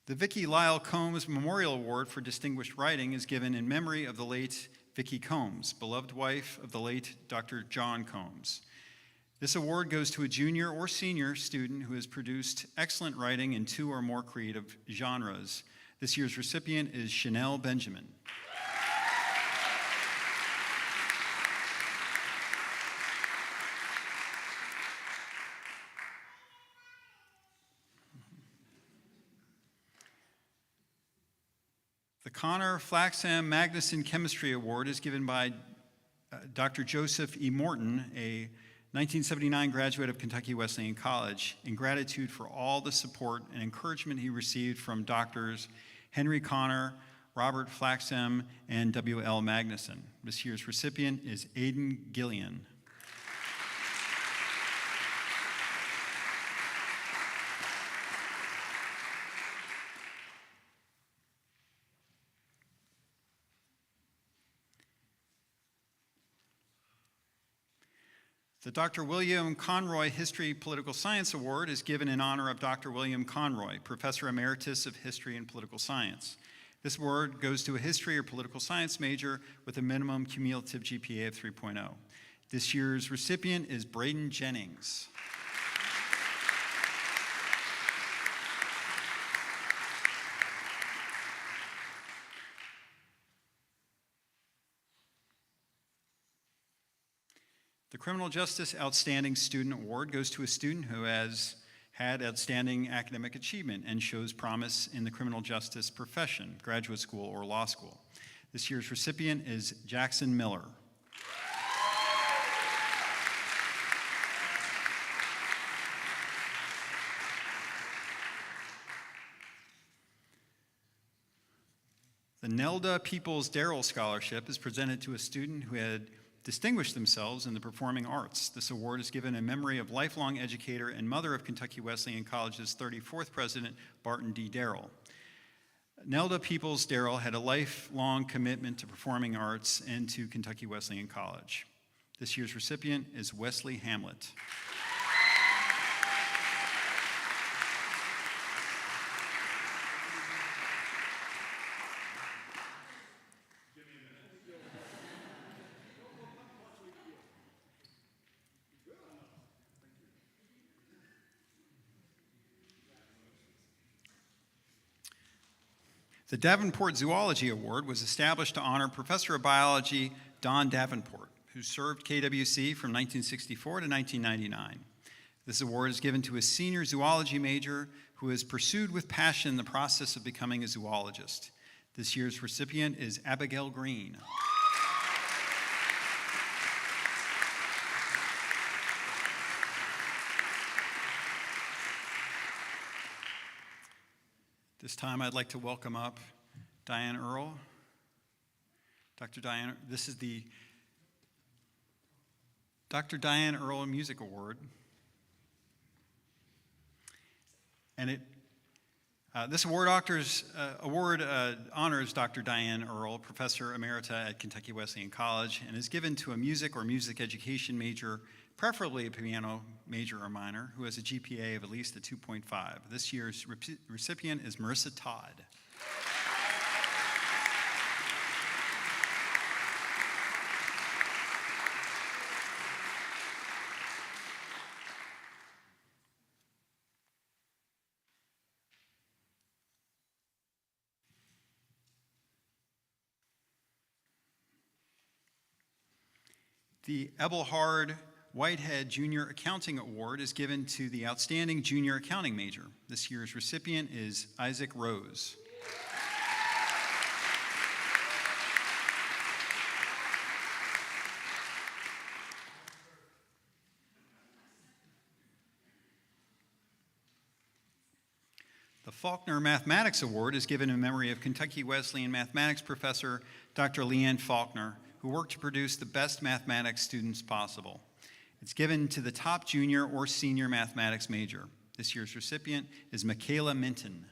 The Vicki Lyle Combs Memorial Award for Distinguished Writing is given in memory of the late Vicki Combs, beloved wife of the late Dr. John Combs. This award goes to a junior or senior student who has produced excellent writing in 2 or more creative genres. This year's recipient is Chanel Benjamin. The Connor Flaxham Magnuson Chemistry Award is given by Dr. Joseph E. Morton, a 1979 graduate of Kentucky Wesleyan College, in gratitude for all the support and encouragement he received from doctors Henry Connor, Robert Flaxem, and W.L. Magnuson. This year's recipient is Aidan Gillian. The Dr. William Conroy History Political Science Award is given in honor of Dr. William Conroy, Professor Emeritus of History and Political Science. This award goes to a history or political science major with a minimum cumulative GPA of 3.0. This year's recipient is Braden Jennings. The Criminal Justice Outstanding Student Award goes to a student who has had outstanding academic achievement and shows promise in the criminal justice profession, graduate school or law school. This year's recipient is Jackson Miller. The Nelda Peoples Darrell Scholarship is presented to a student who had distinguished themselves in the performing arts. This award is given in memory of lifelong educator and mother of Kentucky Wesleyan College's 34th president, Barton D. Darrell. Nelda Peoples Darrell had a lifelong commitment to performing arts and to Kentucky Wesleyan College. This year's recipient is Wesley Hamlet. The Davenport Zoology Award was established to honor Professor of Biology Don Davenport, who served KWC from 1964 to 1999. This award is given to a senior zoology major who has pursued with passion the process of becoming a zoologist. This year's recipient is Abigail Green. This time I'd like to welcome up Diane Earle. Dr. Diane, this is the Dr. Diane Earle Music Award. And this award honors Dr. Diane Earle, Professor Emerita at Kentucky Wesleyan College, and is given to a music or music education major, preferably a piano major or minor, who has a GPA of at least a 2.5. This year's recipient is Marissa Todd. The Ebelhard Whitehead Junior Accounting Award is given to the outstanding junior accounting major. This year's recipient is Isaac Rose. The Faulkner Mathematics Award is given in memory of Kentucky Wesleyan mathematics professor Dr. Leanne Faulkner, who worked to produce the best mathematics students possible. It's given to the top junior or senior mathematics major. This year's recipient is Michaela Minton.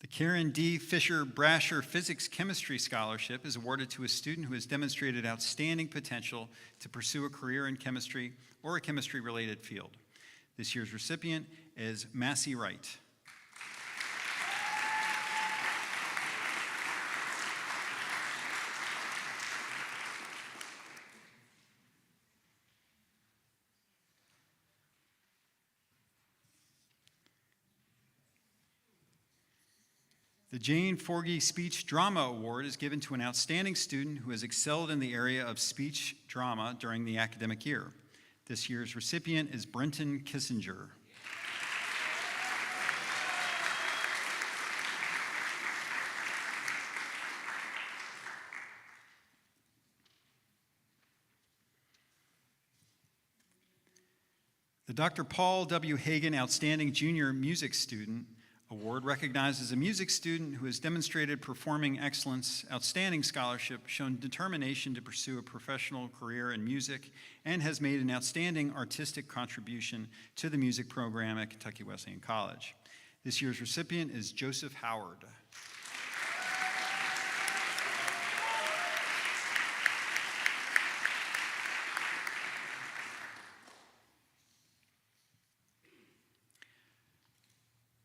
The Karen D. Fisher Brasher Physics Chemistry Scholarship is awarded to a student who has demonstrated outstanding potential to pursue a career in chemistry or a chemistry-related field. This year's recipient is Massey Wright. The Jane Forgey Speech Drama Award is given to an outstanding student who has excelled in the area of speech drama during the academic year. This year's recipient is Brenton Kissinger. The Dr. Paul W. Hagen Outstanding Junior Music Student Award recognizes a music student who has demonstrated performing excellence, outstanding scholarship, shown determination to pursue a professional career in music, and has made an outstanding artistic contribution to the music program at Kentucky Wesleyan College. This year's recipient is Joseph Howard.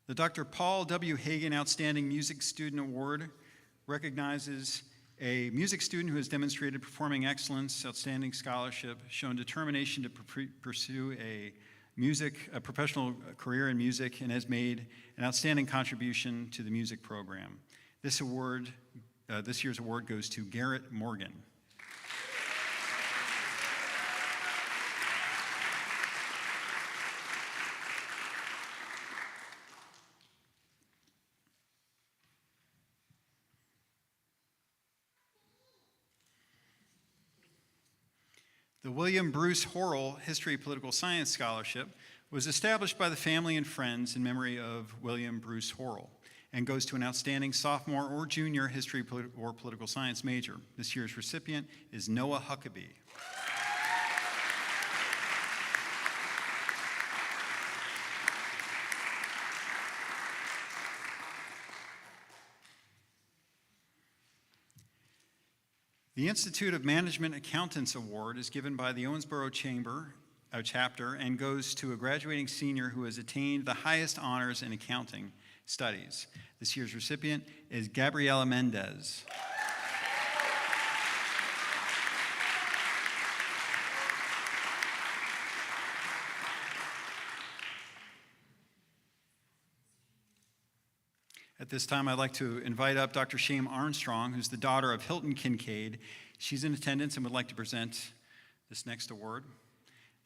The Dr. Paul W. Hagen Outstanding Music Student Award recognizes a music student who has demonstrated performing excellence, outstanding scholarship, shown determination to pursue a professional career in music, and has made an outstanding contribution to the music program. This year's award goes to Garrett Morgan. The William Bruce Horrell History Political Science Scholarship was established by the family and friends in memory of William Bruce Horrell and goes to an outstanding sophomore or junior history or political science major. This year's recipient is Noah Huckabee. The Institute of Management Accountants Award is given by the Owensboro chapter and goes to a graduating senior who has attained the highest honors in accounting studies. This year's recipient is Gabriela Mendez. At this time, I'd like to invite up Dr. Shame Armstrong, who's the daughter of Hilton Kincaid. She's in attendance and would like to present this next award.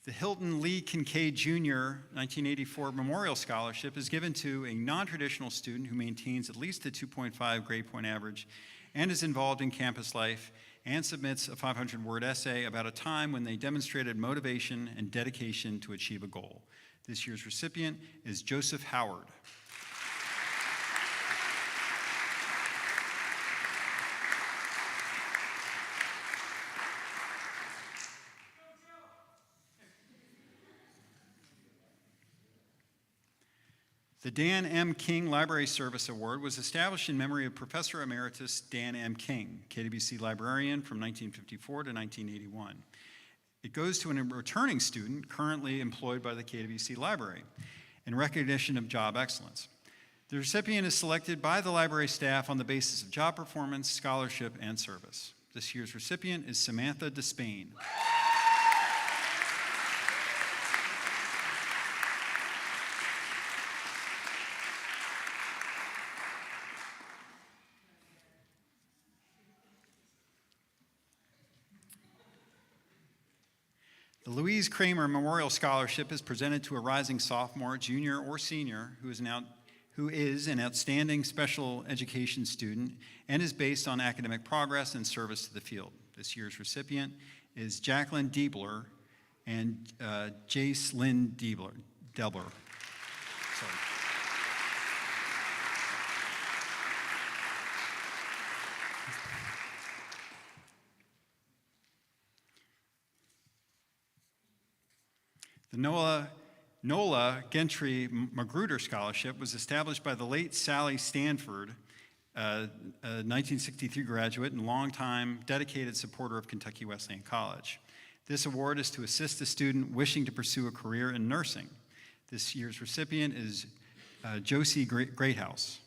The Hilton Lee Kincaid Jr. 1984 Memorial Scholarship is given to a non-traditional student who maintains at least a 2.5 grade point average and is involved in campus life and submits a 500-word essay about a time when they demonstrated motivation and dedication to achieve a goal. This year's recipient is Joseph Howard. The Dan M. King Library Service Award was established in memory of Professor Emeritus Dan M. King, KWC librarian from 1954 to 1981. It goes to a returning student currently employed by the KWC Library in recognition of job excellence. The recipient is selected by the library staff on the basis of job performance, scholarship, and service. This year's recipient is Samantha Despain. The Louise Kramer Memorial Scholarship is presented to a rising sophomore, junior, or senior who is an outstanding special education student and is based on academic progress and service to the field. This year's recipient is Jacqueline Diebler and Jace Lynn Delber. Sorry. The Nola Gentry Magruder Scholarship was established by the late Sally Stanford, a 1963 graduate and longtime dedicated supporter of Kentucky Wesleyan College. This award is to assist a student wishing to pursue a career in nursing. This year's recipient is Josie Greathouse.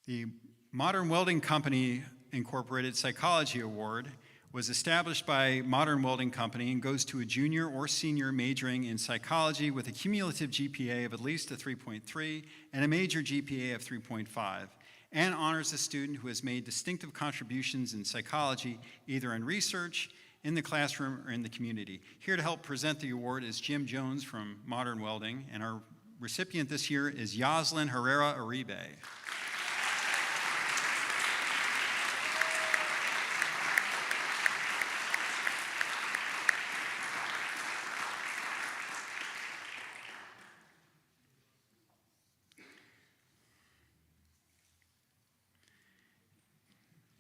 The Modern Welding Company Incorporated Psychology Award was established by Modern Welding Company and goes to a junior or senior majoring in psychology with a cumulative GPA of at least a 3.3 and a major GPA of 3.5, and honors a student who has made distinctive contributions in psychology, either in research, in the classroom, or in the community. Here to help present the award is Jim Jones from Modern Welding, and our recipient this year is Yoslin Herrera Uribe.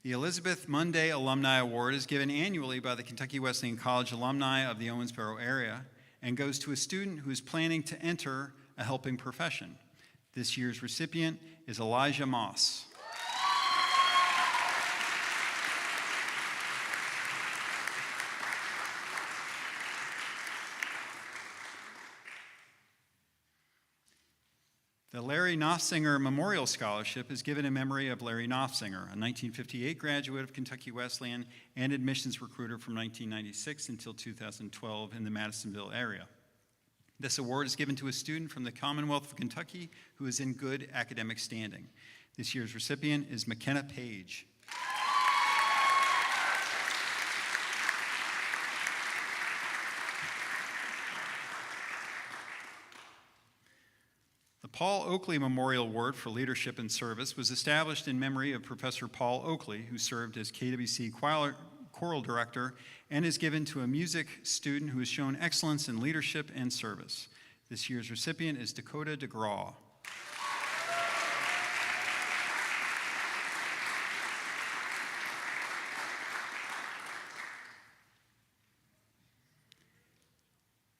The Elizabeth Munday Alumni Award is given annually by the Kentucky Wesleyan College alumni of the Owensboro area and goes to a student who is planning to enter a helping profession. This year's recipient is Elijah Moss. The Larry Knopfsinger Memorial Scholarship is given in memory of Larry Knopfsinger, a 1958 graduate of Kentucky Wesleyan and admissions recruiter from 1996 until 2012 in the Madisonville area. This award is given to a student from the Commonwealth of Kentucky who is in good academic standing. This year's recipient is McKenna Page. The Paul Oakley Memorial Award for Leadership and Service was established in memory of Professor Paul Oakley, who served as KWC choral director, and is given to a music student who has shown excellence in leadership and service. This year's recipient is Dakota DeGraw.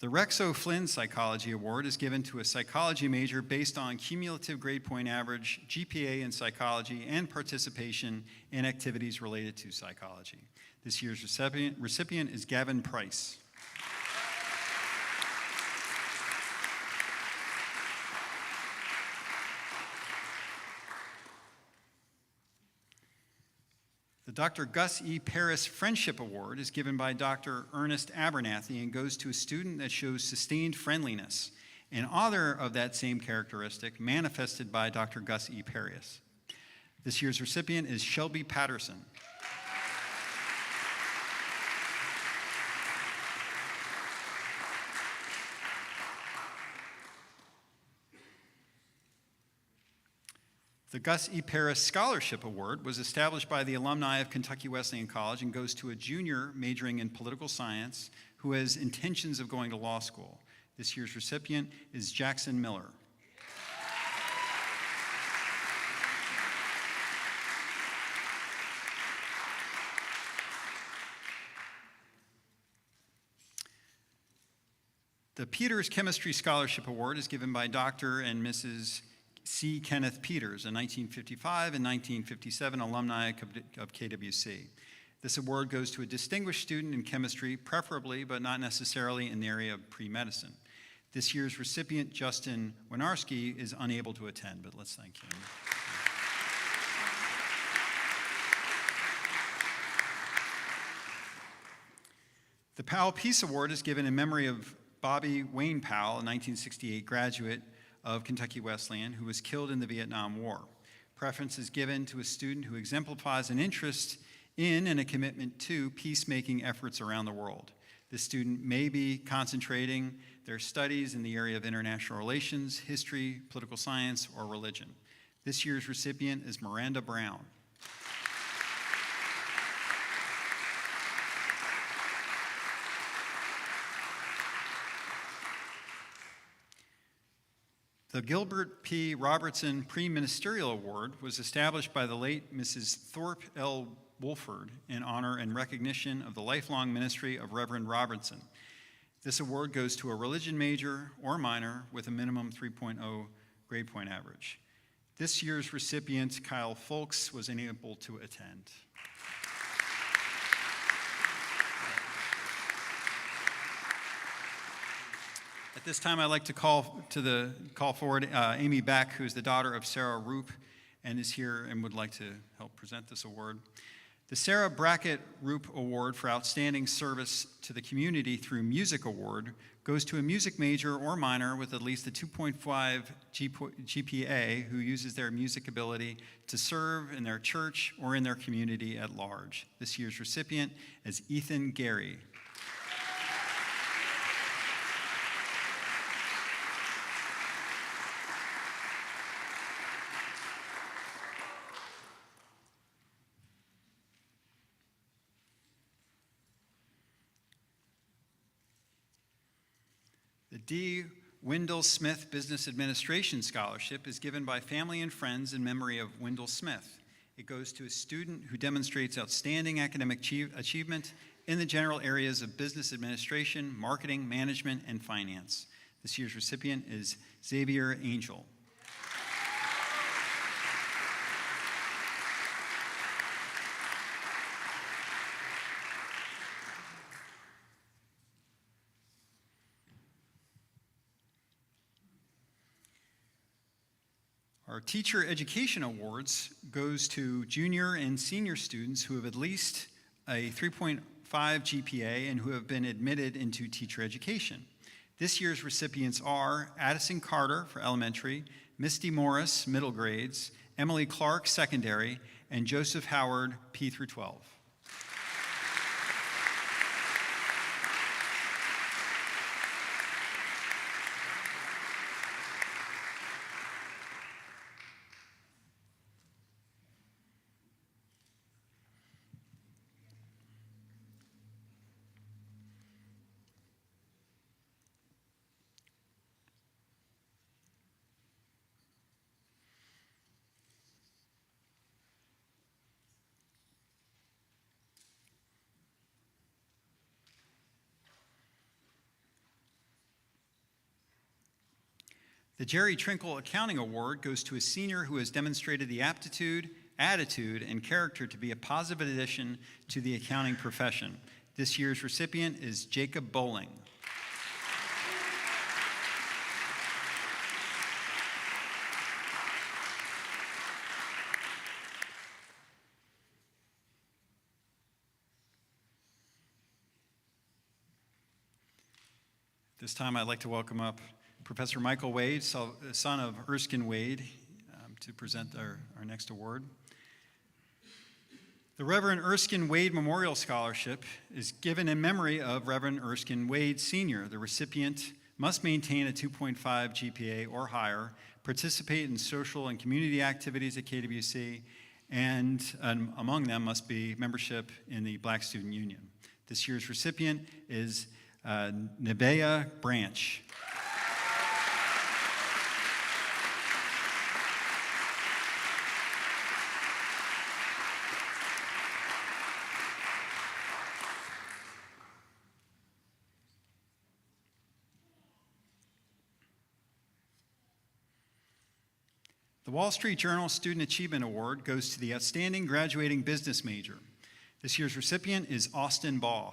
The Rex O'Flynn Psychology Award is given to a psychology major based on cumulative grade point average, GPA in psychology, and participation in activities related to psychology. This year's recipient is Gavin Price. The Dr. Gus E. Paris Friendship Award is given by Dr. Ernest Abernathy and goes to a student that shows sustained friendliness, an author of that same characteristic manifested by Dr. Gus E. Paris. This year's recipient is Shelby Patterson. The Gus E. Paris Scholarship Award was established by the alumni of Kentucky Wesleyan College and goes to a junior majoring in political science who has intentions of going to law school. This year's recipient is Jackson Miller. The Peters Chemistry Scholarship Award is given by Dr. and Mrs. C. Kenneth Peters, a 1955 and 1957 alumni of KWC. This award goes to a distinguished student in chemistry, preferably but not necessarily in the area of pre-medicine. This year's recipient, Justin Winarski, is unable to attend, but let's thank him. The Powell Peace Award is given in memory of Bobby Wayne Powell, a 1968 graduate of Kentucky Wesleyan, who was killed in the Vietnam War. Preference is given to a student who exemplifies an interest in and a commitment to peacemaking efforts around the world. This student may be concentrating their studies in the area of international relations, history, political science, or religion. This year's recipient is Miranda Brown. The Gilbert P. Robertson Pre-Ministerial Award was established by the late Mrs. Thorpe L. Wolford in honor and recognition of the lifelong ministry of Reverend Robertson. This award goes to a religion major or minor with a minimum 3.0 grade point average. This year's recipient, Kyle Folks, was unable to attend. At this time, I'd like to call forward Amy Beck, who is the daughter of Sarah Roop and is here and would like to help present this award. The Sarah Brackett Roop Award for Outstanding Service to the Community through Music Award goes to a music major or minor with at least a 2.5 GPA who uses their music ability to serve in their church or in their community at large. This year's recipient is Ethan Gary. The D. Wendell Smith Business Administration Scholarship is given by family and friends in memory of Wendell Smith. It goes to a student who demonstrates outstanding academic achievement in the general areas of business administration, marketing, management, and finance. This year's recipient is Xavier Angel. Our Teacher Education Awards goes to junior and senior students who have at least a 3.5 GPA and who have been admitted into teacher education. This year's recipients are Addison Carter for elementary, Misty Morris, middle grades, Emily Clark, secondary, and Joseph Howard, P through 12. The Jerry Trinkle Accounting Award goes to a senior who has demonstrated the aptitude, attitude, and character to be a positive addition to the accounting profession. This year's recipient is Jacob Bowling. This time I'd like to welcome up Professor Michael Wade, son of Erskine Wade, to present our next award. The Reverend Erskine Wade Memorial Scholarship is given in memory of Reverend Erskine Wade Sr. The recipient must maintain a 2.5 GPA or higher, participate in social and community activities at KWC, and among them must be membership in the Black Student Union. This year's recipient is Nebeah Branch. The Wall Street Journal Student Achievement Award goes to the Outstanding Graduating Business Major. This year's recipient is Austin Baugh.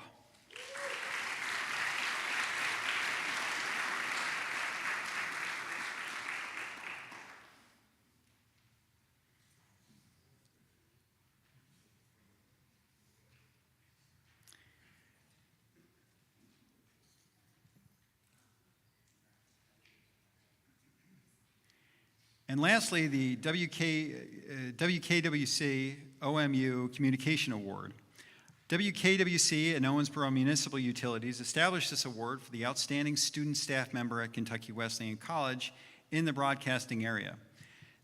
And lastly, the WKWC OMU Communication Award. WKWC and Owensboro Municipal Utilities established this award for the outstanding student staff member at Kentucky Wesleyan College in the broadcasting area.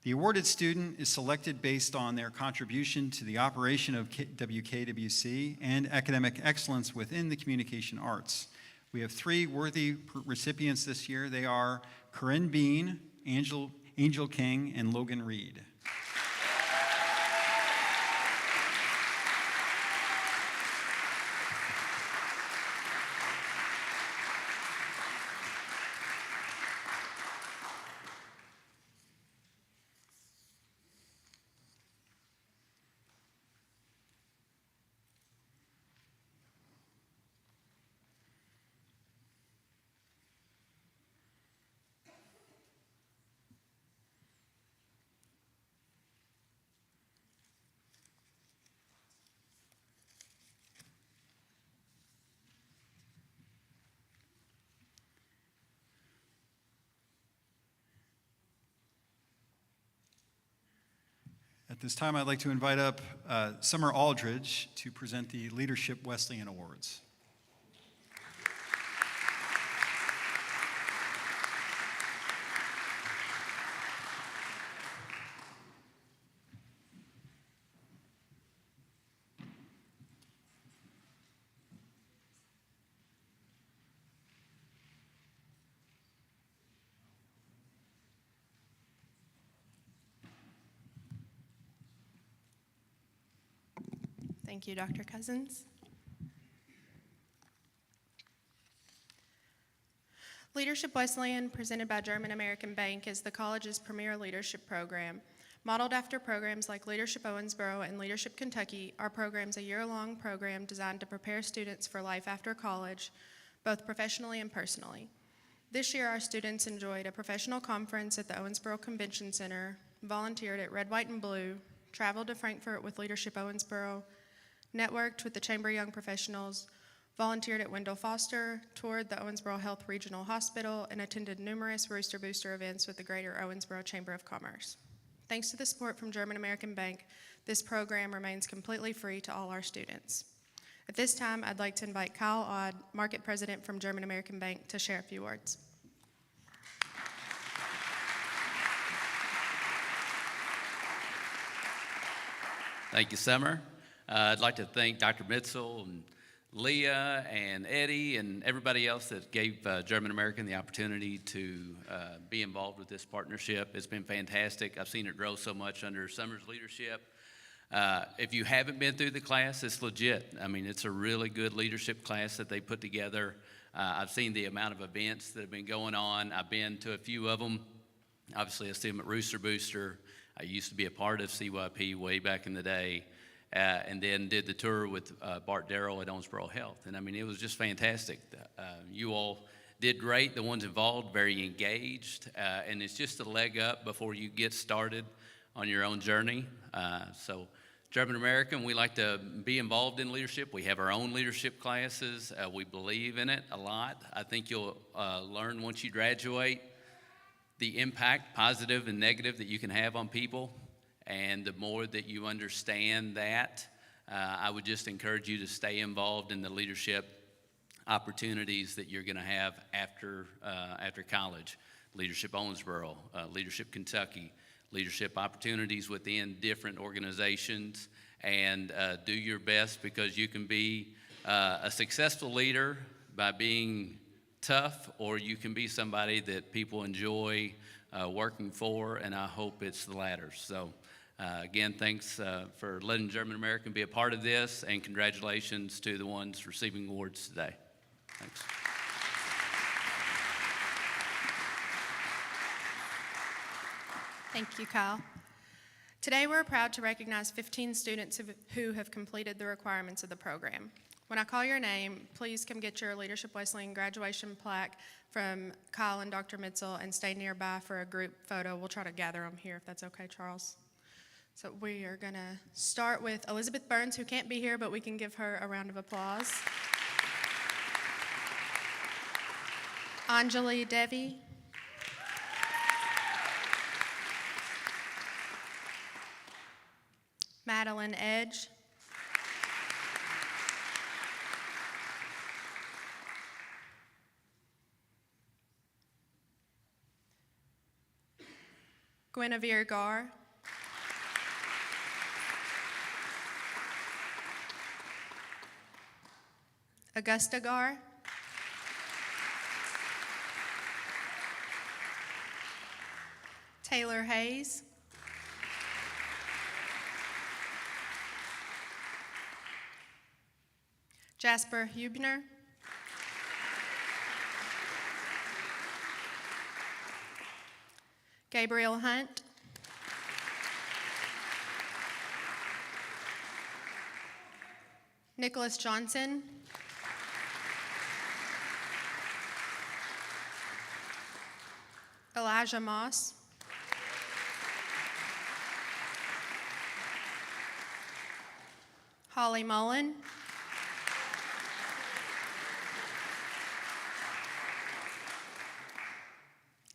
The awarded student is selected based on their contribution to the operation of WKWC and academic excellence within the communication arts. We have three worthy recipients this year. They are Corinne Bean, Angel King, and Logan Reed. At this time, I'd like to invite up Summer Aldridge to present the Leadership Wesleyan Awards. Thank you, Dr. Cousins. Leadership Wesleyan, presented by German American Bank, is the college's premier leadership program. Modeled after programs like Leadership Owensboro and Leadership Kentucky, our program's a year-long program designed to prepare students for life after college, both professionally and personally. This year, our students enjoyed a professional conference at the Owensboro Convention Center, volunteered at Red, White, and Blue, traveled to Frankfurt with Leadership Owensboro, networked with the Chamber Young Professionals, volunteered at Wendell Foster, toured the Owensboro Health Regional Hospital, and attended numerous Rooster Booster events with the Greater Owensboro Chamber of Commerce. Thanks to the support from German American Bank, this program remains completely free to all our students. At this time, I'd like to invite Kyle Odd, Market President from German American Bank, to share a few words. Thank you, Summer. I'd like to thank Dr. Mitzel and Leah and Eddie and everybody else that gave German American the opportunity to be involved with this partnership. It's been fantastic. I've seen it grow so much under Summer's leadership. If you haven't been through the class, it's legit. I mean, it's a really good leadership class that they put together. I've seen the amount of events that have been going on. I've been to a few of them. Obviously, I see them at Rooster Booster. I used to be a part of CYP way back in the day. And then did the tour with Bart Darrell at Owensboro Health. And I mean, it was just fantastic. You all did great, the ones involved, very engaged, and it's just a leg up before you get started on your own journey. So German American, we like to be involved in leadership. We have our own leadership classes. We believe in it a lot. I think you'll learn once you graduate the impact, positive and negative, that you can have on people. And the more that you understand that, I would just encourage you to stay involved in the leadership opportunities that you're going to have after college. Leadership Owensboro, Leadership Kentucky, leadership opportunities within different organizations, and do your best, because you can be a successful leader by being tough, or you can be somebody that people enjoy working for, and I hope it's the latter. So. Again, thanks for letting German American be a part of this, and congratulations to the ones receiving awards today. Thanks. Thank you, Kyle. Today, we're proud to recognize 15 students who have completed the requirements of the program. When I call your name, please come get your Leadership Wesleyan graduation plaque from Kyle and Dr. Mitzel, and stay nearby for a group photo. We'll try to gather them here, if that's okay, Charles. So we are going to start with Elizabeth Burns, who can't be here, but we can give her a round of applause. Anjali Devi. Madeline Edge. Guinevere Gar. Augusta Gar. Taylor Hayes. Jasper Hubner. Gabriel Hunt. Nicholas Johnson. Elijah Moss. Holly Mullen.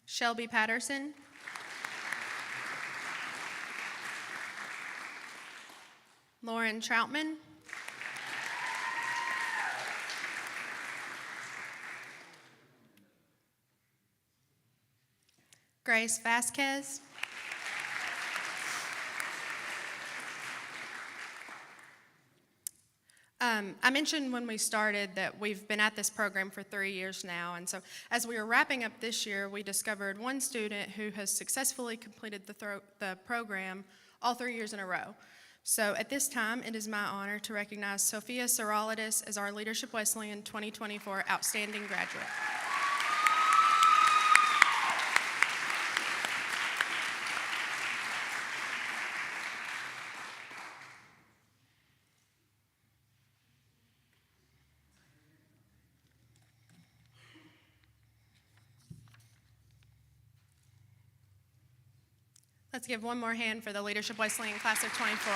Shelby Patterson. Lauren Troutman. Grace Vasquez. I mentioned when we started that we've been at this program for 3 years now, and so as we were wrapping up this year, we discovered one student who has successfully completed the program all 3 years in a row. So at this time, it is my honor to recognize Sophia Sorolidis as our Leadership Wesleyan 2024 Outstanding Graduate. Let's give one more hand for the Leadership Wesleyan Class of 24.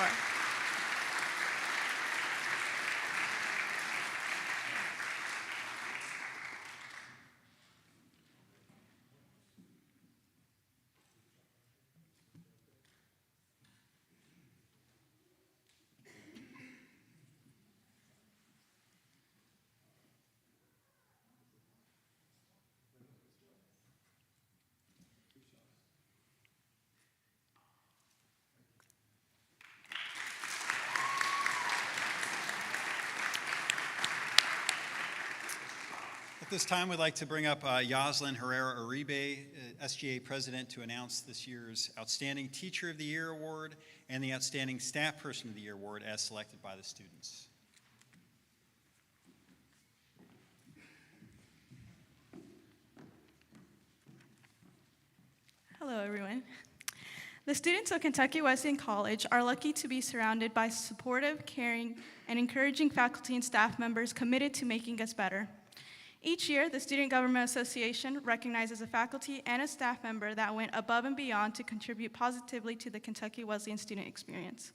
At this time, we'd like to bring up Yoslin Herrera Uribe, SGA President, to announce this year's Outstanding Teacher of the Year Award and the Outstanding Staff Person of the Year Award as selected by the students. Hello, everyone. The students of Kentucky Wesleyan College are lucky to be surrounded by supportive, caring, and encouraging faculty and staff members committed to making us better. Each year, the Student Government Association recognizes a faculty and a staff member that went above and beyond to contribute positively to the Kentucky Wesleyan student experience.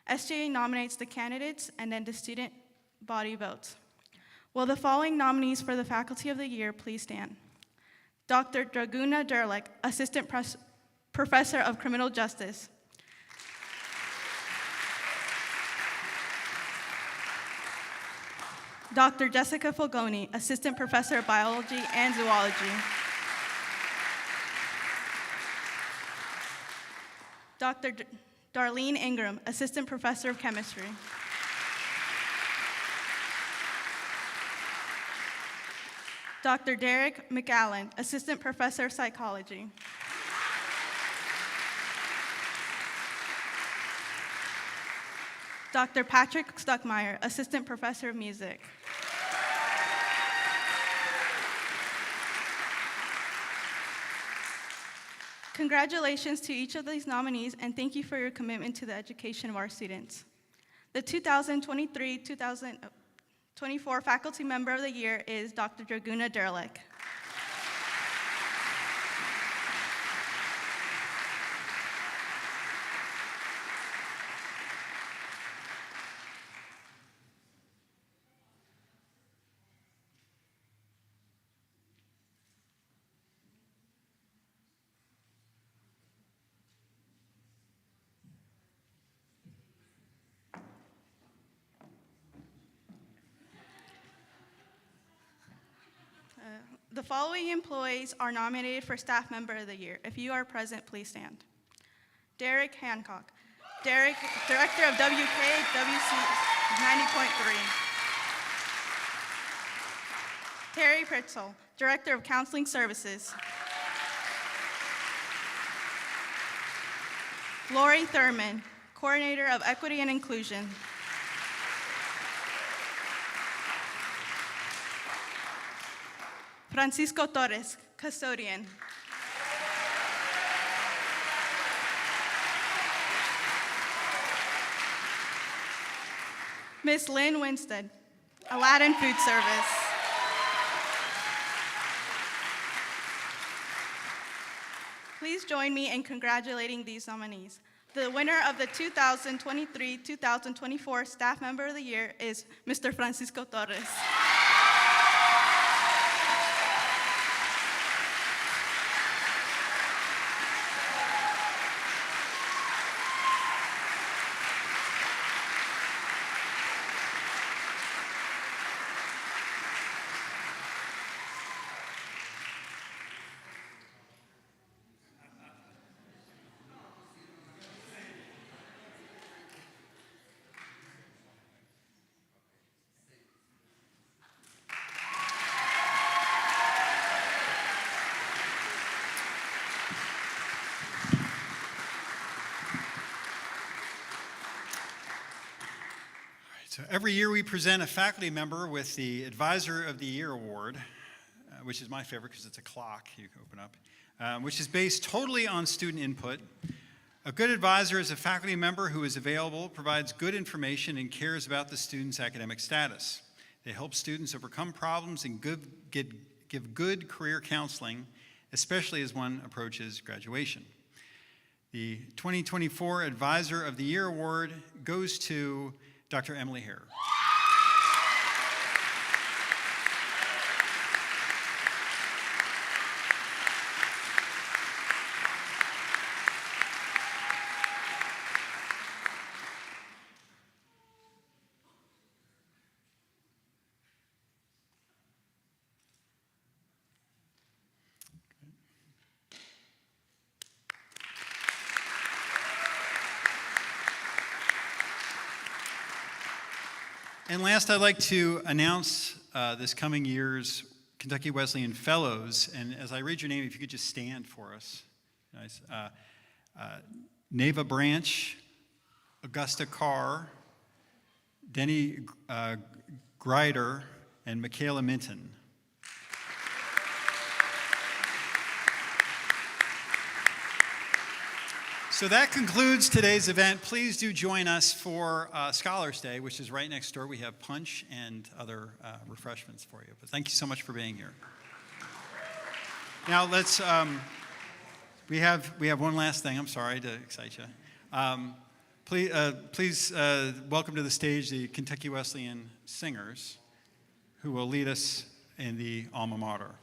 SJA nominates the candidates, and then the student body votes. Will the following nominees for the Faculty of the Year please stand? Dr. Draguna Derlick, Assistant Professor of Criminal Justice. Dr. Jessica Fogoni, Assistant Professor of Biology and Zoology. Dr. Darlene Ingram, Assistant Professor of Chemistry. Dr. Derek McAllen, Assistant Professor of Psychology. Dr. Patrick Stuckmeyer, Assistant Professor of Music. Congratulations to each of these nominees, and thank you for your commitment to the education of our students. The 2023-2024 Faculty Member of the Year is Dr. Draguna Derlick. The following employees are nominated for Staff Member of the Year. If you are present, please stand. Derek Hancock. Derek, Director of WKWC 90.3. Terry Pritzel, Director of Counseling Services. Lori Thurman, Coordinator of Equity and Inclusion. Francisco Torres, Custodian. Miss Lynn Winstead, Aladdin Food Service. Please join me in congratulating these nominees. The winner of the 2023-2024 Staff Member of the Year is Mr. Francisco Torres. So every year we present a faculty member with the Advisor of the Year Award, which is my favorite because it's a clock you can open up, which is based totally on student input. A good advisor is a faculty member who is available, provides good information, and cares about the student's academic status. They help students overcome problems and give good career counseling, especially as one approaches graduation. The 2024 Advisor of the Year Award goes to Dr. Emily Hare. And last, I'd like to announce this coming year's Kentucky Wesleyan Fellows. And as I read your name, if you could just stand for us. Nice. Neva Branch, Augusta Carr, Denny Greider, and Michaela Minton. So that concludes today's event. Please do join us for Scholars Day, which is right next door. We have punch and other refreshments for you. But thank you so much for being here. Now let's, we have one last thing. I'm sorry to excite you. Please welcome to the stage the Kentucky Wesleyan Singers, who will lead us in the alma mater.